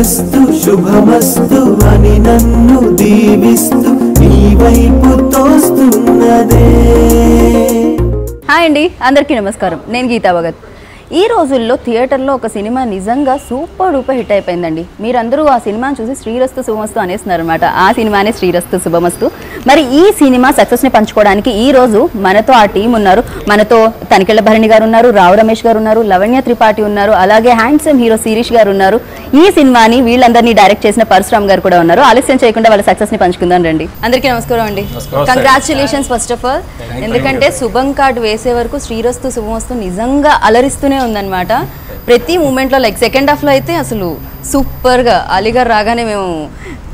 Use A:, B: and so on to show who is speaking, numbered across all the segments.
A: శ్రీరస్తు శుభమస్తు అని నన్ను దీవిస్తూ నీ వైపు తోస్తున్నదే.
B: హాయ్ అండి, అందరికీ నమస్కారం. నేను గీతా భగత్. ఈ రోజుల్లో థియేటర్లో ఒక సినిమా నిజంగా సూపర్ డూపర్ హిట్ అయిపోయిందండి. మీరందరూ ఆ సినిమాని చూసి శ్రీరస్తు శుభమస్తు అనేస్తున్నారు అనమాట. ఆ సినిమానే శ్రీరస్తు శుభమస్తు. మరి ఈ సినిమా సక్సెస్ని పంచుకోవడానికి ఈ రోజు మనతో ఆ టీం ఉన్నారు. మనతో తనికెళ్ళ భరణి గారు ఉన్నారు, రావు రమేష్ గారు ఉన్నారు, లవణ్య త్రిపాఠి ఉన్నారు, అలాగే హ్యాండ్సమ్ హీరో శిరీష్ గారు ఉన్నారు. ఈ సినిమాని వీళ్ళందరినీ డైరెక్ట్ చేసిన పరశురామ్ గారు కూడా ఉన్నారు. ఆలస్యం చేయకుండా వాళ్ళ సక్సెస్ని పంచుకుందాం రండి. అందరికీ నమస్కారం అండి. Congratulations first of all. ఎందుకంటే శుభం కార్డు వేసే వరకు శ్రీరస్తు శుభమస్తు నిజంగా అలరిస్తూనే ఉందన్నమాట. ప్రతి మూమెంట్లో లైక్ సెకండ్ హాఫ్లో అయితే అసలు సూపర్గా అలీగారు రాగానే మేము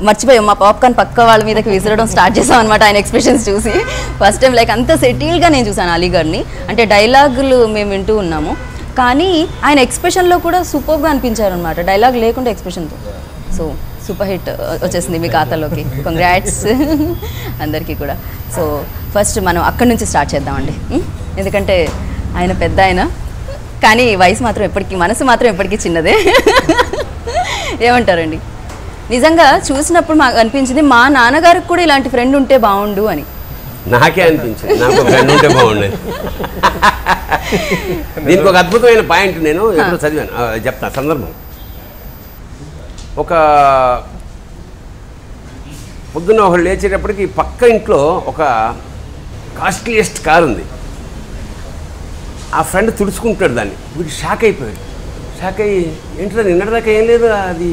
B: మర్చిపోయాం, మా పాప్కార్న్ పక్క వాళ్ళ మీదకి విసిరడం స్టార్ట్ చేసాం అనమాట ఆయన ఎక్స్ప్రెషన్స్ చూసి. ఫస్ట్ టైం లైక్ అంత సెటిల్గా నేను చూసాను అలీగారిని. అంటే డైలాగులు మేము వింటూ ఉన్నాము కానీ ఆయన ఎక్స్ప్రెషన్లో కూడా సూపర్గా అనిపించారు అనమాట, డైలాగ్ లేకుండా ఎక్స్ప్రెషన్తో. సో సూపర్ హిట్ వచ్చేసింది మీ ఖాతాలోకి. కంగ్రాట్స్ అందరికీ కూడా. సో ఫస్ట్ మనం అక్కడి నుంచి స్టార్ట్ చేద్దామండి. ఎందుకంటే ఆయన పెద్ద ఆయన కానీ వయసు మాత్రం ఎప్పటికీ, మనసు మాత్రం ఎప్పటికీ చిన్నదే. ఏమంటారండి? నిజంగా చూసినప్పుడు మాకు అనిపించింది మా నాన్నగారికి కూడా ఇలాంటి ఫ్రెండ్ ఉంటే బాగుండు అని.
C: నాకే అనిపించింది, నాకు ఫ్రెండ్ ఉంటే బాగుండేది. దీనికి ఒక అద్భుతమైన పాయింట్ నేను ఎప్పుడు చదివాను, చెప్తాను సందర్భం. ఒక పొద్దున్న ఒకరు లేచేటప్పటికి పక్క ఇంట్లో ఒక కాస్ట్లీయెస్ట్ కారు ఉంది. ఆ ఫ్రెండ్ తుడుచుకుంటాడు దాన్ని. వీడు షాక్ అయిపోయాడు. షాక్ అయ్యి ఏంటో నిన్నటిదాకా ఏం లేదు అది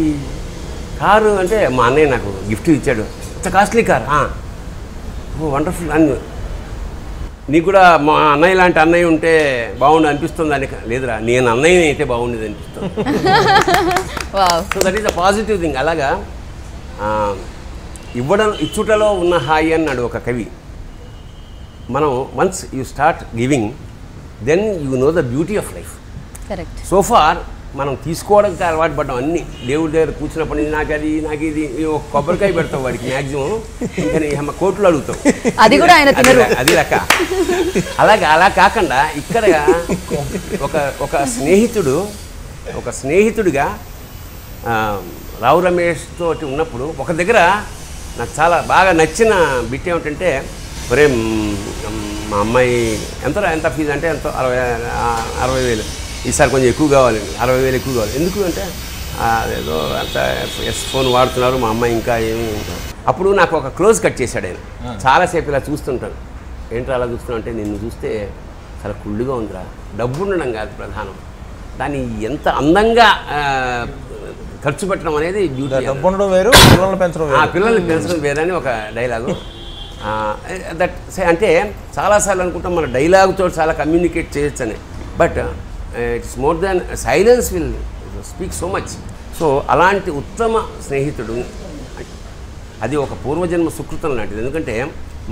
C: కారు అంటే మా అన్నయ్య నాకు గిఫ్ట్ ఇచ్చాడు, ఇంత కాస్ట్లీ కార్, ఓ వండర్ఫుల్ అని. నీకు కూడా మా అన్నయ్య లాంటి అన్నయ్య ఉంటే బాగుండు అనిపిస్తుంది అని. లేదురా, నేను అన్నయ్య అయితే బాగుండేది అనిపిస్తుంది. So that is a positive thing. అలాగా ఇచ్చుటలో ఉన్న హాయి అన్నాడు ఒక కవి. మనం once you start giving then you know the beauty of life.
B: Correct.
C: So far మనం తీసుకోవడానికి అలవాటు పడ్డాం. అన్నీ దేవుడి దగ్గర కూర్చున్నప్పటి నుంచి నాకు ఇది ఒక కొబ్బరికాయ పెడతాం వాడికి మ్యాక్సిమం, కానీ కోట్లు అడుగుతాం.
B: అది కూడా ఆయన తినరు.
C: అది రక. అలా కాకుండా ఇక్కడ ఒక స్నేహితుడిగా రావు రమేష్ తోటి ఉన్నప్పుడు ఒక దగ్గర నాకు చాలా బాగా నచ్చిన బిట్ ఏమిటంటే, ఒరే మా అమ్మాయి ఎంత ఫీజు అంటే ఎంతో 60,000, ఈసారి కొంచెం ఎక్కువ కావాలి, 60,000 ఎక్కువ కావాలి. ఎందుకు అంటే ఏదో అంత ఫోన్ వాడుతున్నారు మా అమ్మాయి ఇంకా ఏమి. అప్పుడు నాకు ఒక క్లోజ్ కట్ చేశాడు ఆయన. చాలాసేపు ఇలా చూస్తుంటాను. ఏంటో అలా చూస్తున్నావు అంటే, నిన్ను చూస్తే చాలా కుళ్ళుగా ఉందిరా, డబ్బు ఉండడం కాదు ప్రధానం, దాన్ని ఎంత అందంగా ఖర్చు పెట్టడం అనేది బ్యూటీ.
D: డబ్బు ఉండడం వేరు, పిల్లల్ని
C: పెంచడం వేరని ఒక డైలాగు. దట్ అంటే చాలాసార్లు అనుకుంటాం మన డైలాగ్తో చాలా కమ్యూనికేట్ చేయొచ్చని, but it's more than silence will speak so much. So అలాంటి ఉత్తమ స్నేహితుడు అది ఒక పూర్వజన్మ సుకృతం లాంటిది. ఎందుకంటే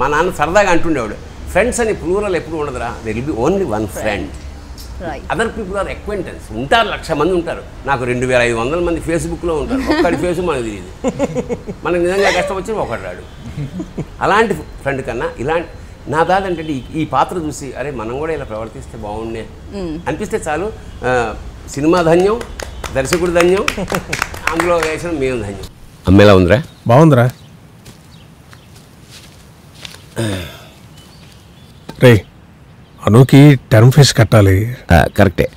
C: మా నాన్న సరదాగా అంటుండేవాడు, ఫ్రెండ్స్ అని ప్లూరల్ ఎప్పుడు ఉండదురా, there will be only one friend, other people are acquaintance. ఉంటారు, 1,00,000 మంది ఉంటారు, నాకు 2,500 మంది ఫేస్బుక్లో ఉంటారు, ఒక్కడి ఫేసు మనకు తెలియదు, మనకు నిజంగా కష్టం వచ్చి ఒకటి రాడు. అలాంటి ఫ్రెండ్ కన్నా ఇలాంటి నా దాది అంటే ఈ పాత్ర చూసి అరే మనం కూడా ఇలా ప్రవర్తిస్తే బాగుండే అనిపిస్తే చాలు. సినిమా ధన్యం, దర్శకుడు ధన్యం, అందులో వేసిన మేము ధన్యం. అమ్మేలా ఉందిరా?
D: బాగుందిరా. రే అనుకి టర్మ్ ఫీజు కట్టాలి.
C: కరెక్టే.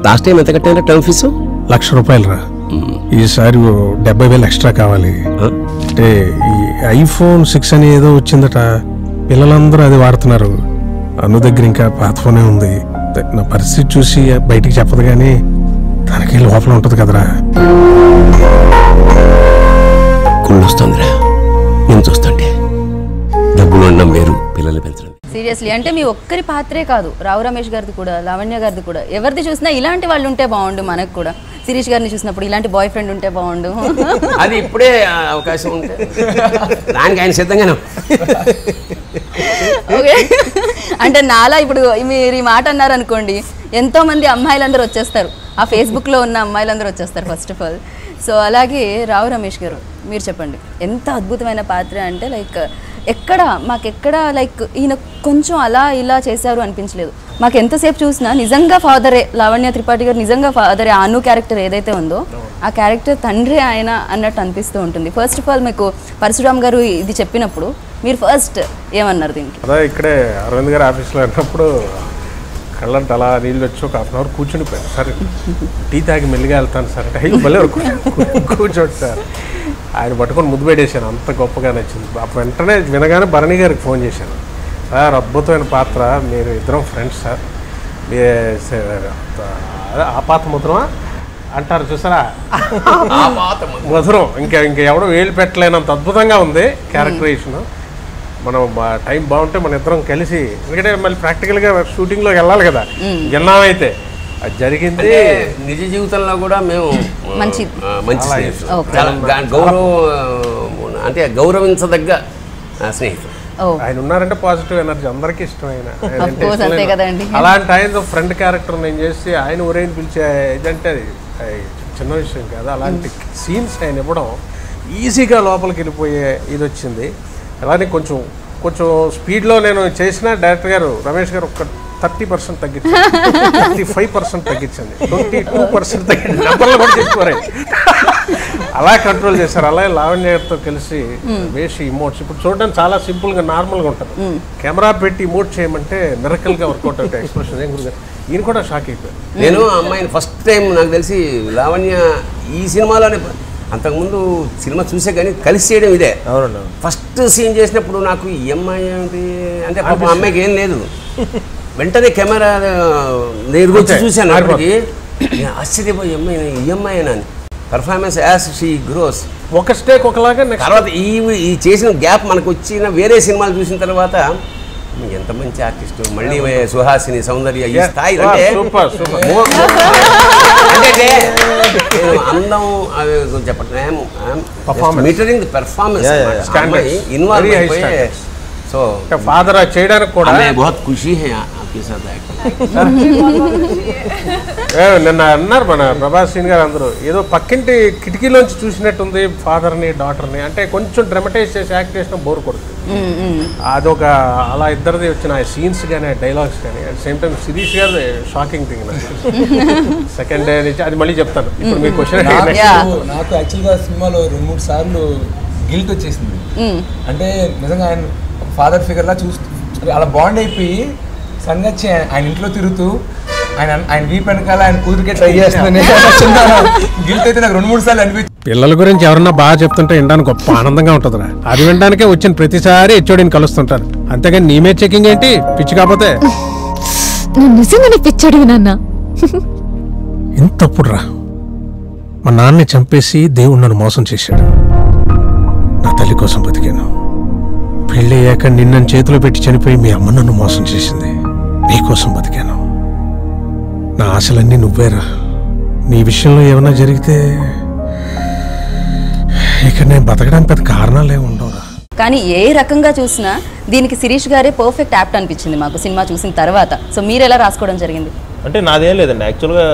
C: లాస్ట్ టైం ఎంత కట్టారా టర్మ్ ఫీజు?
D: ₹1,00,000 రా. ఈసారి 70,000 ఎక్స్ట్రా కావాలి. అంటే ఈ iPhone 6 అని ఏదో వచ్చిందట, పిల్లలందరూ అది వాడుతున్నారు. అను దగ్గర ఇంకా పాత ఫోనే ఉంది. నా పరిస్థితి చూసి బయటికి చెప్పదు కానీ తనకి లోపల ఉంటుంది కదరా.
C: కుళ్ళొస్తుందిరా నేను చూస్తుంటే. డబ్బులు ఉండడం వేరు, పిల్లలు పెంచడం.
B: సీరియస్లీ అంటే మీ ఒక్కరి పాత్రే కాదు, రావు రమేష్ గారిది కూడా, లావణ్య గారిది కూడా, ఎవరిది చూసినా ఇలాంటి వాళ్ళు ఉంటే బాగుండు. మనకు కూడా శిరీష్ గారిని చూసినప్పుడు ఇలాంటి బాయ్ ఫ్రెండ్ ఉంటే బాగుండు.
C: అది ఇప్పుడే అవకాశం ఉంటే దానికి ఆయన సిద్ధంగానే.
B: ఓకే, అంటే నాలా ఇప్పుడు మీరు ఈ మాట అన్నారనుకోండి, ఎంతోమంది అమ్మాయిలందరూ వచ్చేస్తారు, ఆ ఫేస్బుక్లో ఉన్న అమ్మాయిలందరూ వచ్చేస్తారు ఫస్ట్ ఆఫ్ ఆల్. సో అలాగే రావు రమేష్ గారు మీరు చెప్పండి, ఎంత అద్భుతమైన పాత్ర అంటే లైక్ మాకెక్కడ లైక్ ఈయన కొంచెం అలా ఇలా చేశారు అనిపించలేదు. మాకు ఎంతసేపు చూసినా నిజంగా ఫాదరే, లావణ్య త్రిపాఠి గారు నిజంగా ఫాదరే. అను క్యారెక్టర్ ఏదైతే ఉందో ఆ క్యారెక్టర్ తండ్రి ఆయన అన్నట్టు అనిపిస్తూ ఉంటుంది. ఫస్ట్ ఆఫ్ ఆల్ మీకు పరశురామ్ గారు ఇది చెప్పినప్పుడు మీరు ఫస్ట్ ఏమన్నారు దీనికి?
D: అదే ఇక్కడే అరవింద్ గారు ఆఫీస్లో ఉన్నప్పుడు కళ్ళంటే అలా నీళ్ళు వచ్చి ఒక హాఫ్ అన్ అవర్ కూర్చునిపోయాను. సరే టీ తాగి మెల్లిగా వెళ్తాను సార్ అంటే అయ్యో భలే కూర్చోండి సార్. ఆయన పట్టుకొని ముద్దు పెట్టేశాను, అంత గొప్పగా నచ్చింది. వెంటనే వినగానే భరణి గారికి ఫోన్ చేశాను, సార్ అద్భుతమైన పాత్ర, మీరు ఇద్దరం ఫ్రెండ్స్ సార్, ఆపాత మధురమా అంటారు చూసారా, మధురం ఇంకా ఎవడో వేలు పెట్టలేనంత అద్భుతంగా ఉంది క్యారెక్టరైజేషన్. మనం టైం బాగుంటే మన ఇద్దరం కలిసి, ఎందుకంటే మళ్ళీ ప్రాక్టికల్గా షూటింగ్లోకి వెళ్ళాలి కదా, విన్నామైతే అది జరిగింది.
C: నిజ జీవితంలో కూడా మేము
B: మంచి
C: అంటే గౌరవించదగ్గ స్నేహితులు.
D: ఆయన ఉన్నారంటే పాజిటివ్ ఎనర్జీ అందరికీ ఇష్టమైన.
B: కదండి
D: అలాంటి ఆయన ఫ్రెండ్ క్యారెక్టర్ నేను చేసి ఆయన ఊరేని పిలిచే ఇదంటే అది చిన్న విషయం కాదు. అలాంటి సీన్స్ ఆయన ఇవ్వడం ఈజీగా లోపలికి వెళ్ళిపోయే ఇది వచ్చింది. అలానే కొంచెం స్పీడ్లో నేను చేసిన డైరెక్టర్ గారు రమేష్ గారు ఒక 30% తగ్గించండి, 35% తగ్గించండి, 22% తగ్గించండి, నెంబర్లు కూడా చెప్పుకోరే అలా కంట్రోల్ చేశారు. అలాగే లావణ్య గారితో కలిసి వేసి ఇమోట్స్ ఇప్పుడు చూడడానికి చాలా సింపుల్గా నార్మల్గా ఉంటుంది. కెమెరా పెట్టి ఇమోట్ చేయమంటే మిరకల్గా వర్కౌట్ అవుతాయి ఎక్స్ప్రెషన్. ఏం గురించి ఈయన కూడా షాక్ అయిపోయారు.
C: నేను అమ్మాయిని ఫస్ట్ టైం నాకు తెలిసి లావణ్య ఈ సినిమాలోనే, అంతకుముందు సినిమా చూసే కానీ కలిసి చేయడం ఇదే.
E: అవునండి.
C: ఫస్ట్ సీన్ చేసినప్పుడు నాకు ఈ అమ్మాయి ఏంటి అంటే పాపం అమ్మాయికి ఏం లేదు, వెంటనే కెమెరా నేను వచ్చి చూశాను. అప్పటికి ఆశ్చర్యపోయి ఈ అమ్మాయి అని పర్ఫార్మెన్స్ యాజ్ షీ గ్రోస్
D: ఒక స్టేక్ ఒకలాగా.
C: తర్వాత ఈ చేసిన గ్యాప్ మనకు వచ్చిన వేరే సినిమాలు చూసిన తర్వాత ఎంత మంచి ఆర్టిస్ట్, మళ్ళీ సుహాసిని, సౌందర్య ఈ స్థాయి అంటే అందం అవి చెప్పండి మీటరింగ్ పెర్ఫార్మెన్స్ ఇన్వాల్వ్ అయిపోయి. సో
D: ఫాదర్ చేయడానికి కూడా
C: బహుత్ ఖుషి హై आपके साथ
D: నిన్న అన్నారు మన ప్రభాస్ సింగ్ గారు అందరూ, ఏదో పక్కింటి కిటికీలోంచి చూసినట్టుంది ఫాదర్ని డాటర్ని, అంటే కొంచెం డ్రమటైజ్ చేసి యాక్ట్ చేసిన బోర్ కొడుతుంది. అదొక అలా ఇద్దరిది వచ్చిన సీన్స్ కానీ డైలాగ్స్ కానీ. అట్ సేమ్ టైం శిరీష్ గారు షాకింగ్ థింగ్ సెకండ్ డే నుంచి అది మళ్ళీ చెప్తాను. ఇప్పుడు మీ క్వశ్చన్
E: నాకు యాక్చువల్గా సినిమాలో 2-3 సార్లు గిల్ట్ వచ్చేసింది. అంటే నిజంగా ఆయన ఫాదర్ ఫిగర్లా చూస్తూ అలా బాండ్ అయిపోయి సడన్గా వచ్చి ఆయన ఇంట్లో తిరుగుతూ ఆయన వీప్ వెనకాల ఆయన కూతురికే ట్రై చేస్తుందని గిల్ట్ అయితే నాకు 2-3 సార్లు అనిపించింది.
D: పిల్లల గురించి ఎవరన్నా బాగా చెప్తుంటే వినడానికి గొప్ప ఆనందంగా ఉంటుందిరా. అది వినడానికే వచ్చిన ప్రతిసారి హెచ్ఓడిని కలుస్తుంటారు. అంతేగాని నీమే చెకింగ్ ఏంటి పిచ్చి కాకపోతే
F: నిజంగానే పిచ్చాడు నాన్న.
D: ఇంతప్పుడు రా మా నాన్నని చంపేసి దేవుడు నన్ను మోసం చేశాడు. నా తల్లి కోసం బతికాను. పెళ్ళి అయ్యాక నిన్నను చేతిలో పెట్టి చనిపోయి మీ అమ్మ నన్ను మోసం చేసింది. నీకోసం బతికాను. నా ఆశలన్నీ నువ్వేరా. నీ విషయంలో ఏమైనా జరిగితే ఇక నేను బతకడానికి పెద్ద కారణాలు ఏమి ఉండవురా.
B: కానీ ఏ రకంగా చూసినా దీనికి శిరీష్ గారే పర్ఫెక్ట్ యాప్ట్ అనిపించింది మాకు సినిమా చూసిన తర్వాత. సో మీరు ఎలా రాసుకోవడం జరిగింది?
G: అంటే నాదేం లేదండి, యాక్చువల్గా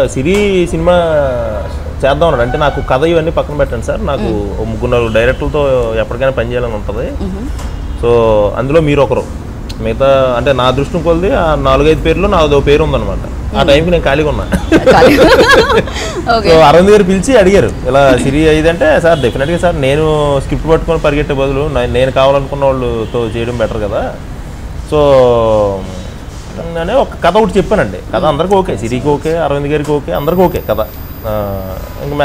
G: సినిమా చేద్దాం అన్నాడు. అంటే నాకు కథ ఇవన్నీ పక్కన పెట్టండి సార్, నాకు 3-4 డైరెక్టర్లతో ఎప్పటికైనా పనిచేయాలని ఉంటుంది. సో అందులో మీరు ఒకరు, మిగతా అంటే నా దృష్టిని కొలిది ఆ 4-5 పేర్లు నాదో పేరు ఉందన్నమాట. ఆ టైంకి నేను ఖాళీగా ఉన్నా. సో అరవింద్ గారు పిలిచి అడిగారు ఇలా సిరి అయ్యిందంటే, సార్ డెఫినెట్గా సార్ నేను స్క్రిప్ట్ పట్టుకొని పరిగెట్టే బదులు నేను కావాలనుకున్న వాళ్ళతో చేయడం బెటర్ కదా. సో అనే ఒక కథ ఒకటి చెప్పానండి. కథ అందరికీ ఓకే, సిరికి ఓకే, అరవింద్ గారికి ఓకే, అందరికీ ఓకే కథ. ఇంకా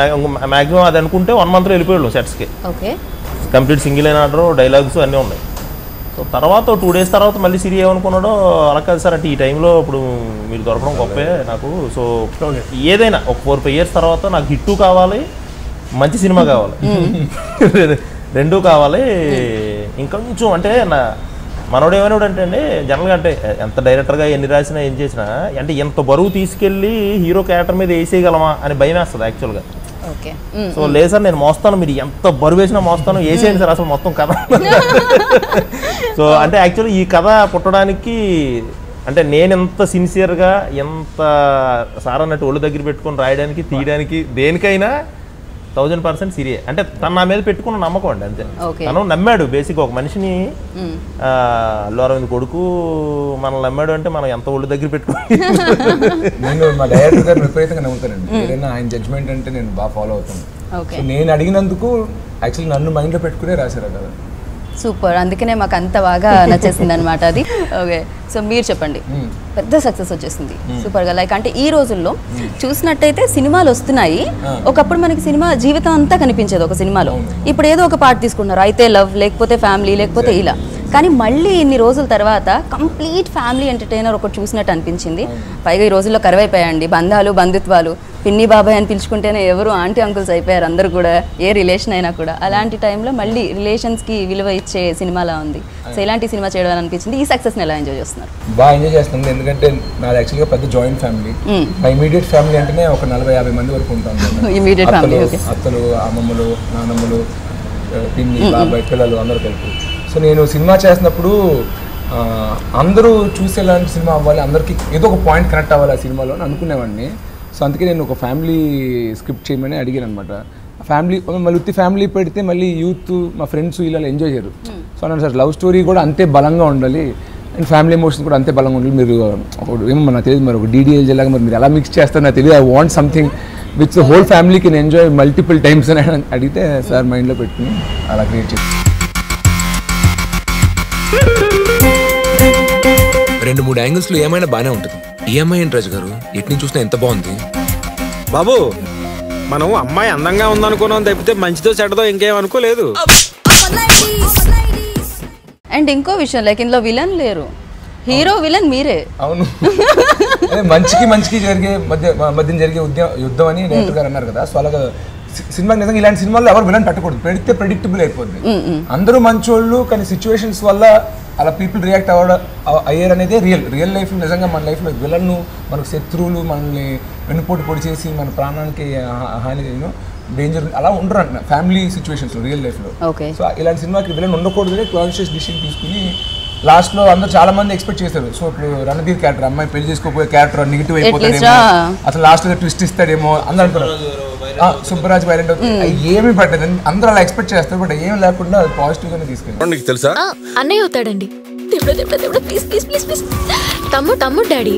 G: మ్యాక్సిమం అది అనుకుంటే 1 monthలో వెళ్ళిపోయాడు సెట్స్కి. కంప్లీట్ సింగిల్ అయిన ఆర్డర్, డైలాగ్స్ అన్నీ ఉన్నాయి. సో తర్వాత 2 days తర్వాత మళ్ళీ సిరి ఏమనుకున్నాడో, అలా కాదు సార్ అంటే ఈ టైంలో ఇప్పుడు మీరు దొరకడం గొప్పే నాకు. సో ఏదైనా ఒక 4-5 years తర్వాత నాకు హిట్టు కావాలి, మంచి సినిమా కావాలి, రెండూ కావాలి. ఇంకొంచెం అంటే మనోడు ఏమైనాడు అంటే అండి, జనరల్గా అంటే ఎంత డైరెక్టర్గా ఎన్ని రాసినా ఏం చేసినా అంటే ఎంత బరువు తీసుకెళ్ళి హీరో క్యారెక్టర్ మీద వేసేయగలమా అని భయం వేస్తుంది యాక్చువల్గా. సో లేదు సార్ నేను మోస్తాను, మీరు ఎంత బరువు వేసినా మోస్తాను, వేసేయండి సార్ అసలు మొత్తం కథ. సో అంటే యాక్చువల్లీ ఈ కథ పుట్టడానికి అంటే నేను ఎంత సిన్సియర్గా ఎంత సార్ అన్నట్టు ఒళ్ళు దగ్గర పెట్టుకొని రాయడానికి, తీయడానికి, దేనికైనా 1000% సిరియే. అంటే తను నా మీద పెట్టుకున్న నమ్మకం అండి అంతే.
B: Okay.
G: తను నమ్మాడు బేసిక్ ఒక మనిషిని. అల్లు అరవింద్ కొడుకు మనల్ని నమ్మాడు అంటే మనం ఎంత ఒళ్ళు దగ్గర పెట్టుకోవాలి.
E: నేను మా డైరెక్టర్ గారు విపరీతంగా నమ్ముతానండి. ఏదైనా ఆయన జడ్జ్మెంట్ అంటే నేను బాగా ఫాలో అవుతాను. సో నేను అడిగినందుకు యాక్చువల్లీ నన్ను మైండ్లో పెట్టుకునే రాశారు కదా.
B: సూపర్, అందుకనే మాకు అంత బాగా నచ్చేసింది అనమాట అది. ఓకే, సో మీరు చెప్పండి. పెద్ద సక్సెస్ వచ్చేసింది సూపర్గా. లైక్ అంటే ఈ రోజుల్లో చూసినట్టయితే సినిమాలు వస్తున్నాయి. ఒకప్పుడు మనకి సినిమా జీవితం అంతా కనిపించేది ఒక సినిమాలో. ఇప్పుడు ఏదో ఒక పార్ట్ తీసుకుంటున్నారు, అయితే లవ్, లేకపోతే ఫ్యామిలీ, లేకపోతే ఇలా. కానీ మళ్ళీ ఇన్ని రోజుల తర్వాత కంప్లీట్ ఫ్యామిలీ ఎంటర్టైనర్ ఒకటి చూసినట్టు అనిపించింది. పైగా ఈ రోజుల్లో కరువైపోయాయండి బంధాలు, బంధుత్వాలు. పిన్ని బాబాయ్ అని పిలుచుకుంటేనే ఎవరు ఆంటీ అంకుల్స్ అయిపోయారు అందరూ కూడా, ఏ రిలేషన్ అయినా కూడా. అలాంటి టైంలో మళ్ళీ రిలేషన్స్కి విలువ ఇచ్చే సినిమాలా ఉంది. సో ఇలాంటి సినిమా చేయడం అనిపించింది. ఈ సక్సెస్ని ఎలా ఎంజాయ్ చేస్తున్నారు?
E: బాగా ఎంజాయ్ చేస్తున్నాను. ఎందుకంటే నాది యాక్చువల్గా పెద్ద జాయింట్ ఫ్యామిలీ. మా ఇమీడియట్ ఫ్యామిలీ అంటేనే ఒక 40-50 మంది వరకు ఉంటాం.
B: ఇమీడియట్ ఫ్యామిలీ,
E: అత్తలు, అమ్మమ్మలు, నాన్నమ్మలు, పిన్ని, బాబాయ్, పిల్లలు అందరూ కలిపి. సో నేను సినిమా చేసినప్పుడు అందరూ చూసేలాంటి సినిమా అవ్వాలి, అందరికీ ఏదో ఒక పాయింట్ కనెక్ట్ అవ్వాలి ఆ సినిమాలో అని అనుకునేవాడిని. సో అందుకే నేను ఒక ఫ్యామిలీ స్క్రిప్ట్ చేయమని అడిగాను అనమాట. ఫ్యామిలీ మళ్ళీ ఉత్తి ఫ్యామిలీ పెడితే మళ్ళీ యూత్, మా ఫ్రెండ్స్ ఇలా ఎంజాయ్ చేయరు. సో అన్నాను సార్, లవ్ స్టోరీ కూడా అంతే బలంగా ఉండాలి అండ్ ఫ్యామిలీ ఎమోషన్స్ కూడా అంతే బలంగా ఉండాలి. మీరు ఏమో నాకు తెలియదు, మరి ఒక డీడీఎల్ లాగా మరి మీరు ఎలా మిక్స్ చేస్తారో నాకు తెలియదు. I want something which the whole family can enjoy multiple times అని అడిగితే సార్ మైండ్లో పెట్టుకుని అలా క్రియేట్ చేసి
H: 2-3 యాంగిల్స్లో ఏమైనా బాగానే ఉంటుంది. ఈఎంఐ ఏంటి రాజు గారు, ఎట్ని చూసినా ఎంత బాగుంది
I: బాబు. మనం అమ్మాయి అందంగా ఉందనుకున్నాం తప్పితే మంచితో చెడ్డతో ఇంకేం అనుకోలేదు.
B: అండ్ ఇంకో విషయం, లైక్ ఇందులో విలన్ లేరు, హీరో విలన్ మీరే.
E: అవును, మంచికి జరిగే మధ్య జరిగే యుద్ధం అని డైరెక్టర్ గారు అన్నారు కదా. సో అలాగా సినిమా నిజంగా ఇలాంటి సినిమాల్లో ఎవరు విలన్ పెట్టకూడదు, పెడితే ప్రెడిక్టబుల్ అయిపోద్ది. అందరూ మంచోళ్ళు, కానీ సిచ్యువేషన్స్ వల్ల అలా పీపుల్ రియాక్ట్ అయ్యారు అనేది రియల్ లైఫ్. నిజంగా మన లైఫ్లో విలన్ను, మనకు శత్రువులు, మనల్ని వెన్నుపోటు పొడి చేసి మన ప్రాణానికి హాని డేంజర్ అలా ఉండరు అంటున్నా ఫ్యామిలీ సిచ్యువేషన్స్లో, రియల్ లైఫ్లో. సో ఇలాంటి సినిమాకి విలన్ ఉండకూడదు, కాన్షియస్ డిసిషన్ తీసుకుని లాస్ట్లో అందరూ చాలా మంది ఎక్స్పెక్ట్ చేశారు. సో ఇప్పుడు రణధీర్ క్యారెక్టర్, అమ్మాయి పెళ్లి చేసుకోపోయే క్యారెక్టర్ నెగిటివ్ అయిపోతాడేమో, అసలు లాస్ట్లో ట్విస్ట్ ఇస్తాడేమో అందరూ అనుకున్నారు. సుబ్బరాజ్ వైలెంట్ ఏమీ పట్టదు, అందరూ అలా ఎక్స్పెక్ట్ చేస్తారు. బట్ ఏమి లేకుండా అది పాజిటివ్ గానే తీసుకెళ్ళి
H: తెలుసా
F: అన్నయ్య అవుతాడండి. తమ్ముడు డాడీ,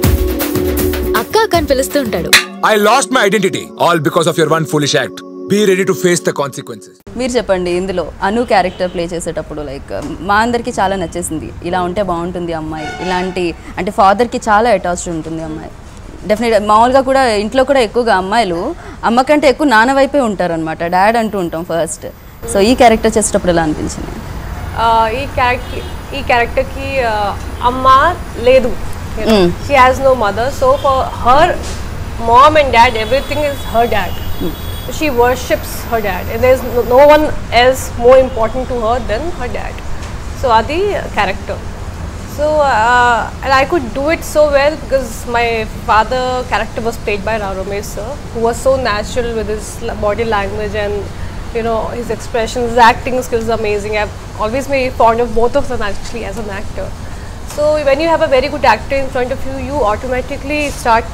F: అక్క అక్క అని పిలుస్తూ ఉంటాడు.
H: I lost my identity all because of your one foolish act. Be ready to face the consequences.
B: మీరు చెప్పండి, ఇందులో అను క్యారెక్టర్ ప్లే చేసేటప్పుడు లైక్ మా అందరికీ చాలా నచ్చేసింది. ఇలా ఉంటే బాగుంటుంది అమ్మాయి, ఇలాంటి అంటే ఫాదర్కి చాలా అటాచ్డ్ ఉంటుంది అమ్మాయి. డెఫినెట్గా మామూలుగా కూడా ఇంట్లో కూడా ఎక్కువగా అమ్మాయిలు అమ్మ కంటే ఎక్కువ నాన్న వైపే ఉంటారు అనమాట, డాడ్ అంటూ ఉంటాం ఫస్ట్. సో ఈ క్యారెక్టర్ చేసేటప్పుడు ఎలా అనిపించింది?
J: ఈ క్యారెక్టర్కి అమ్మ లేదు, she has no mother. So for her mom and dad everything is her dad. She worships her dad, and there's no one else more important to her than her dad. So adi character. So and I could do it so well because my father character was played by Rao Ramesh sir, who was so natural with his body language and his expressions. His acting skills are amazing. I've always been fond of both of them actually as an actor. So when you have a very good actor in front of you, you automatically start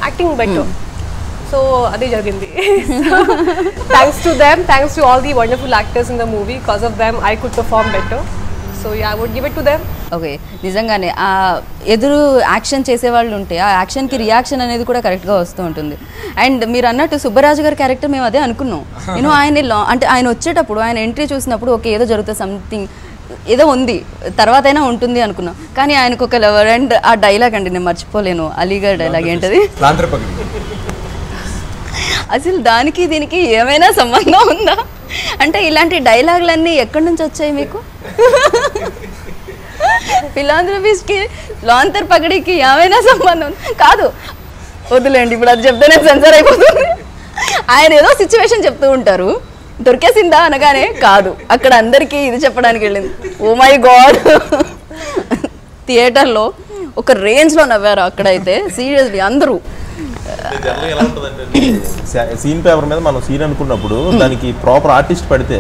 J: acting better. So adi jargindi. Thanks to them, thanks to all the wonderful actors in the movie. Because of them, I could perform better. So yeah, I would give it to them.
B: Okay, నిజంగానే ఆ ఎదురు action చేసేవాళ్ళు ఉంటే ఆ యాక్షన్కి reaction అనేది కూడా కరెక్ట్గా వస్తూ ఉంటుంది. అండ్ మీరు అన్నట్టు సుబ్బరాజు గారి క్యారెక్టర్ మేము అదే అనుకున్నాం. ఆయన అంటే ఆయన వచ్చేటప్పుడు ఆయన ఎంట్రీ చూసినప్పుడు ఓకే ఏదో జరుగుతుంది, సంథింగ్ ఏదో ఉంది, తర్వాత అయినా ఉంటుంది అనుకున్నాం. కానీ ఆయనకు ఒక లవర్ అండ్ ఆ డైలాగ్ అండి నేను మర్చిపోలేను, అలీగఢ్ డైలాగ్ ఏంటది, అసలు దానికి దీనికి ఏమైనా సంబంధం ఉందా? అంటే ఇలాంటి డైలాగులన్నీ ఎక్కడి నుంచి వచ్చాయి మీకు? ఫిలాంథ్రఫీస్కి లాంతర్ పగడికి ఏమైనా సంబంధం కాదు, వద్దులేండి ఇప్పుడు అది చెప్తే నేను సెన్సర్ అయిపోతుంది. ఆయన ఏదో సిచ్యువేషన్ చెప్తూ ఉంటారు, దొరికేసిందా అనగానే కాదు, అక్కడ అందరికీ ఇది చెప్పడానికి వెళ్ళింది. ఓ మై గాడ్, థియేటర్లో ఒక రేంజ్లో నవ్వారు అక్కడైతే సీరియస్లీ అందరూ.
G: సీన్ పేపర్ మీద మనం సీన్ అనుకున్నప్పుడు దానికి ప్రాపర్ ఆర్టిస్ట్ పడితే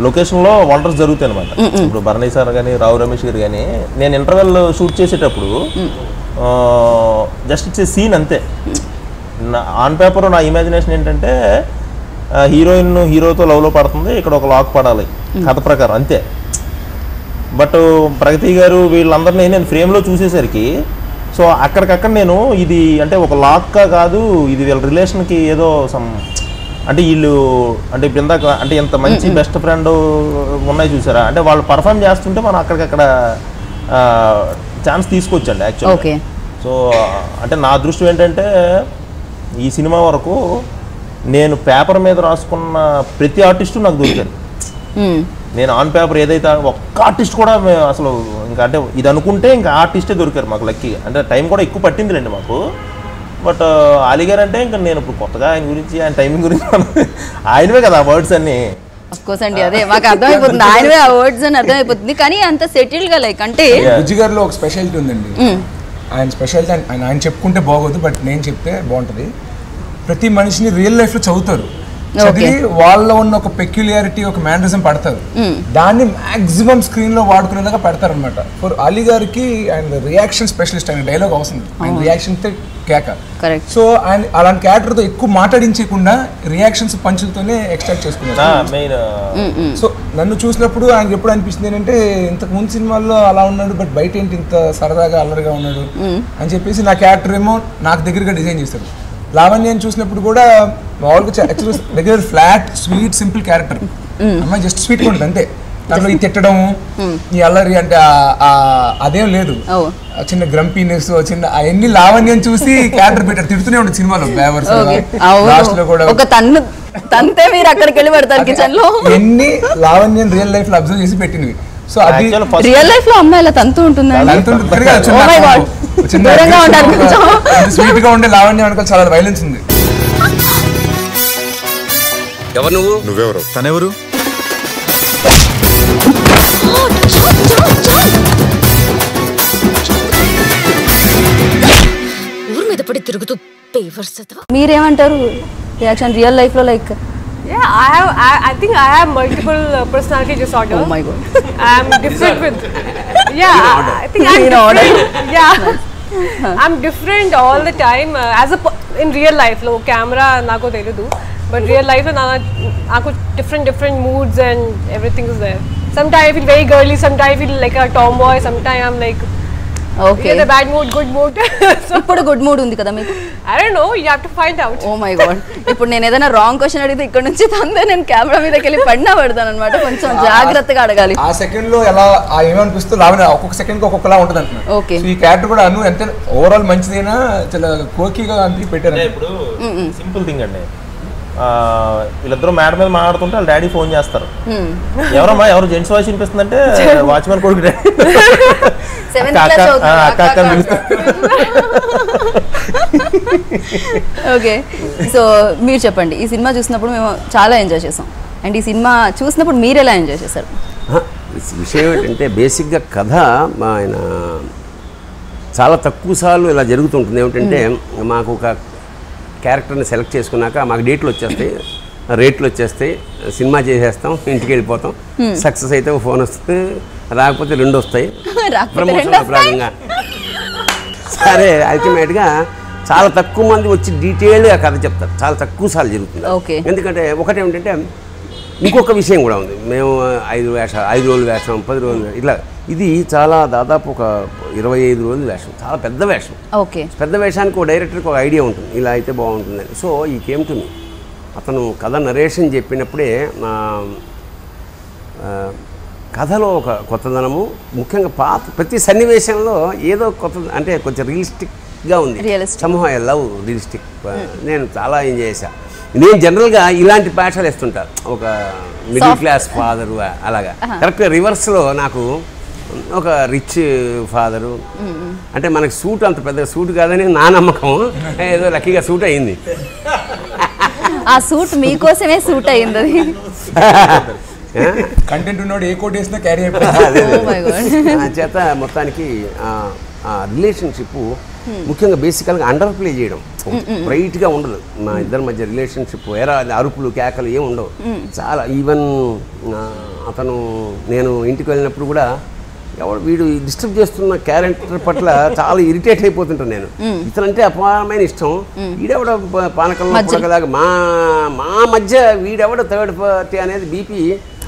G: లొకేషన్లో వండర్స్ జరుగుతాయి అనమాట. ఇప్పుడు భరణి సార్ కానీ రావు రమేష్ గారు కానీ నేను ఇంటర్వెల్ షూట్ చేసేటప్పుడు జస్ట్ ఇచ్చే సీన్ అంతే. ఆన్ పేపర్ నా ఇమాజినేషన్ ఏంటంటే హీరోయిన్ హీరోతో లవ్లో పడుతుంది, ఇక్కడ ఒక లాక్ పడాలి కథ ప్రకారం అంతే. బట్ ప్రగతి గారు వీళ్ళందరినీ నేను ఫ్రేమ్లో చూసేసరికి సో అక్కడికక్కడ నేను ఇది అంటే ఒక లాక్గా కాదు, ఇది వీళ్ళ రిలేషన్కి ఏదో సమ్ అంటే వీళ్ళు అంటే ఇప్పుడు ఇందాక అంటే ఎంత మంచి బెస్ట్ ఫ్రెండ్ ఉన్నాయి చూసారా, అంటే వాళ్ళు పర్ఫామ్ చేస్తుంటే మనం అక్కడికక్కడ ఛాన్స్ తీసుకొచ్చండి యాక్చువల్లీ. సో అంటే నా దృష్టి ఏంటంటే ఈ సినిమా వరకు నేను పేపర్ మీద రాసుకున్న ప్రతి ఆర్టిస్టు నాకు దొరికారు. నేను ఆన్ పేపర్ ఏదైతే ఒక్క ఆర్టిస్ట్ కూడా అసలు ఇంకా అంటే ఇది అనుకుంటే ఇంకా ఆర్టిస్టే దొరికారు మాకు లక్కీగా. అంటే టైం కూడా ఎక్కువ పట్టిందిలేండి మాకు. బట్ అలీ గారు అంటే ఇంకా నేను ఇప్పుడు కొత్తగా ఆయన గురించి ఆయన టైమింగ్ గురించి ఆయనవే కదా ఆ వర్డ్స్ అన్ని.
B: అఫ్కోర్స్ అండి, అదే మాకు అర్థమైపోతుంది, ఆయనవే ఆ వర్డ్స్ అని అర్థమైపోతుంది. కానీ అంత సెటిల్ గా లైక్ అంటే
E: బుజ్జి గారిలో ఒక స్పెషాలిటీ ఉందండి. ఆయన స్పెషాలిటీ ఆయన చెప్పుకుంటే బాగోదు, బట్ నేను చెప్తే బాగుంటుంది. ప్రతి మనిషిని రియల్ లైఫ్ లో చదువుతారు, చదివి వాళ్ళలో ఉన్న ఒక పెక్యులారిటీ ఒక మ్యానరిజం పడతారు, దాన్ని మాక్సిమం స్క్రీన్ లో వాడుకునేలాగా పెడతారు అనమాట. ఫర్ అలీ గారికి ఆయన రియాక్షన్ స్పెషలిస్ట్, ఆయన డైలాగ్ అవసరం, ఆయన రియాక్షన్ కేక. సో ఆయన అలాంటి క్యారెక్టర్ తో ఎక్కువ మాట్లాడించకుండా రియాక్షన్స్ పంచులతోనే ఎక్స్ట్రాక్ట్ చేసుకున్నారు. సో నన్ను చూసినప్పుడు ఆయనకి ఎప్పుడు అనిపిస్తుంది ఏంటంటే ఇంతకు ముందు సినిమాల్లో అలా ఉన్నాడు, బట్ బయట ఏంటి ఇంత సరదాగా అల్లరిగా ఉన్నాడు అని చెప్పేసి నా క్యారెక్టర్ ఏమో నాకు దగ్గరగా డిజైన్ చేశారు. లావణ్యాన్ని చూసినప్పుడు కూడా మామూలుగా యాక్చువల్గా regular flat sweet simple character, అమ్మాయి జస్ట్ స్వీట్గా ఉంటుంది అంతే. దాంట్లో ఈ తిట్టడం ఈ అల్లరి అంటే అదేం లేదు, చిన్న గ్రంపీనెస్ చిన్న అవన్నీ లావణ్యం చూసి క్యారెక్టర్ పెట్టారు. తిడుతూనే ఉంటుంది సినిమాలో బేవర్స్ లాస్ట్ లో కూడా
B: ఒక తంతే మీరు అక్కడికి వెళ్ళి పెడతారు కిచెన్ లో.
E: ఎన్ని లావణ్యం రియల్ లైఫ్ లో అబ్జర్వ్ చేసి పెట్టినవి. సో అది
B: రియల్ లైఫ్ లో అమ్మాయిల తంతు ఉంటుంది,
E: స్వీట్ గా ఉండే లావణ్యం అనుకో చాలా వైలెన్స్ ఉంది.
C: ఎవరు నువ్వు?
H: నువ్వెవరు?
I: తనెవరు?
F: ఊరు మీద పడి తిరుగుతూ పేవర్స్.
B: మీరేమంటారు రియాక్షన్ రియల్ లైఫ్ లో? Like
J: I think I have multiple personality disorder.
B: Oh my god.
J: I am different with. I think I'm different. Yeah. I'm different all the time as in real life. Lo camera nako teludu, but real life lo nako different moods and everything is there. Sometimes I feel very girly, sometimes I feel like a tomboy, sometimes I'm like
B: okay,
J: the bad mood, good mood.
B: ఇప్పుడు good mood ఉంది కదా మీకు?
J: I don't know, you have to find out.
B: Oh my god. ఇప్పుడు నేను ఏదైనా wrong question అడిగితే ఇక్కడ నుంచి తందే నేను కెమెరా మీదకి వెళ్ళి పడినా పడతాను అనమాట. కొంచెం జాగ్రత్తగా అడగాలి.
E: ఆ సెకండ్ లో ఎలా ఏమనిపిస్తుందో లావణ్య ఒక్కొక్క సెకండ్ కి ఒక్కొక్కలా ఉంటుంది అంటున్నా.
B: ఓకే,
E: ఈ క్యారెక్టర్ కూడా అను ఎంత ఓవరాల్ మంచిదైనా చాలా కోకీగా అంతే పెట్టారు.
G: ఇప్పుడు సింపుల్ థింగ్ అండి, వీళ్ళిద్దరూ మేడ మీద మాట్లాడుతుంటే వాళ్ళ డాడీ ఫోన్ చేస్తారు, ఎవరమ్మా ఎవరు జెంట్స్ వాయిస్ వినిపిస్తుందంటే వాచ్మెన్ కొడుకు డాడీ అక్క పిలుస్తారు.
B: ఓకే, సో మీరు చెప్పండి, ఈ సినిమా చూసినప్పుడు మేము చాలా ఎంజాయ్ చేసాం, అండ్ ఈ సినిమా చూసినప్పుడు మీరు ఎలా ఎంజాయ్ చేశారు?
C: విషయం ఏంటంటే బేసిక్గా కథ ఆయన చాలా తక్కువ సార్లు ఇలా జరుగుతుంటుంది. ఏమిటంటే మాకు ఒక క్యారెక్టర్ని సెలెక్ట్ చేసుకున్నాక మాకు డేట్లు వచ్చేస్తాయి, రేట్లు వచ్చేస్తాయి, సినిమా చేసేస్తాం, ఇంటికి వెళ్ళిపోతాం. సక్సెస్ అయితే ఫోన్ వస్తుంది, రాకపోతే రెండు వస్తాయి ప్రమోషన్ అభిప్రాయంగా. సరే అల్టిమేట్గా చాలా తక్కువ మంది వచ్చి డీటెయిల్గా కథ చెప్తారు, చాలా తక్కువ సార్లు జరుగుతుంది. ఎందుకంటే ఒకటి ఏమిటంటే ఇంకొక విషయం కూడా ఉంది, మేము 5 రోజులు వేషం 10 రోజులు ఇట్లా, ఇది చాలా దాదాపు ఒక 25 రోజులు వేషం, చాలా పెద్ద వేషం.
B: ఓకే,
C: పెద్ద వేషానికి ఒక డైరెక్టర్కి ఒక ఐడియా ఉంటుంది, ఇలా అయితే బాగుంటుందని. సో ఈ కేమ్ టు మీ, అతను కథ నరేషన్ చెప్పినప్పుడే కథలో ఒక కొత్తదనము, ముఖ్యంగా ప్రతి సన్నివేశంలో ఏదో కొత్త అంటే కొంచెం రియలిస్టిక్గా ఉంది. సమూహ లవ్ రియలిస్టిక్, నేను చాలా ఎంజాయ్ చేశాను. నేను జనరల్గా ఇలాంటి పాఠాలు వేస్తుంటా, ఒక మిడిల్ క్లాస్ ఫాదరు అలాగా. కరెక్ట్గా రివర్స్లో నాకు ఒక రిచ్ ఫాదరు, అంటే మనకి సూట్ అంత పెద్ద సూట్ కాదని నా నమ్మకం, ఏదో లక్కీగా సూట్ అయింది.
B: ఆ సూట్ మీకోసమే సూట్ అయింది, అది
E: కంటెంట్ ఉన్నాడు ఏ కోట్ వేసినా క్యారీ అయిపోయింది.
C: చేత మొత్తానికి ఆ రిలేషన్షిప్ ముఖ్యంగా బేసికల్గా అండర్ ప్లే చేయడం, బ్రైట్గా ఉండదు మా ఇద్దరి మధ్య రిలేషన్షిప్. ఎరా అరుపులు కేకలు ఏమి ఉండవు, చాలా ఈవెన్. అతను నేను ఇంటికి వెళ్ళినప్పుడు కూడా ఎవడు వీడు డిస్టర్బ్ చేస్తున్న క్యారెక్టర్ పట్ల చాలా ఇరిటేట్ అయిపోతుంటాను నేను. ఇతనంటే అపారమైన ఇష్టం, వీడెవడ పానకంలో పుడకలాగా మా మధ్య వీడెవడ థర్డ్ పార్టీ అనేది బీపీ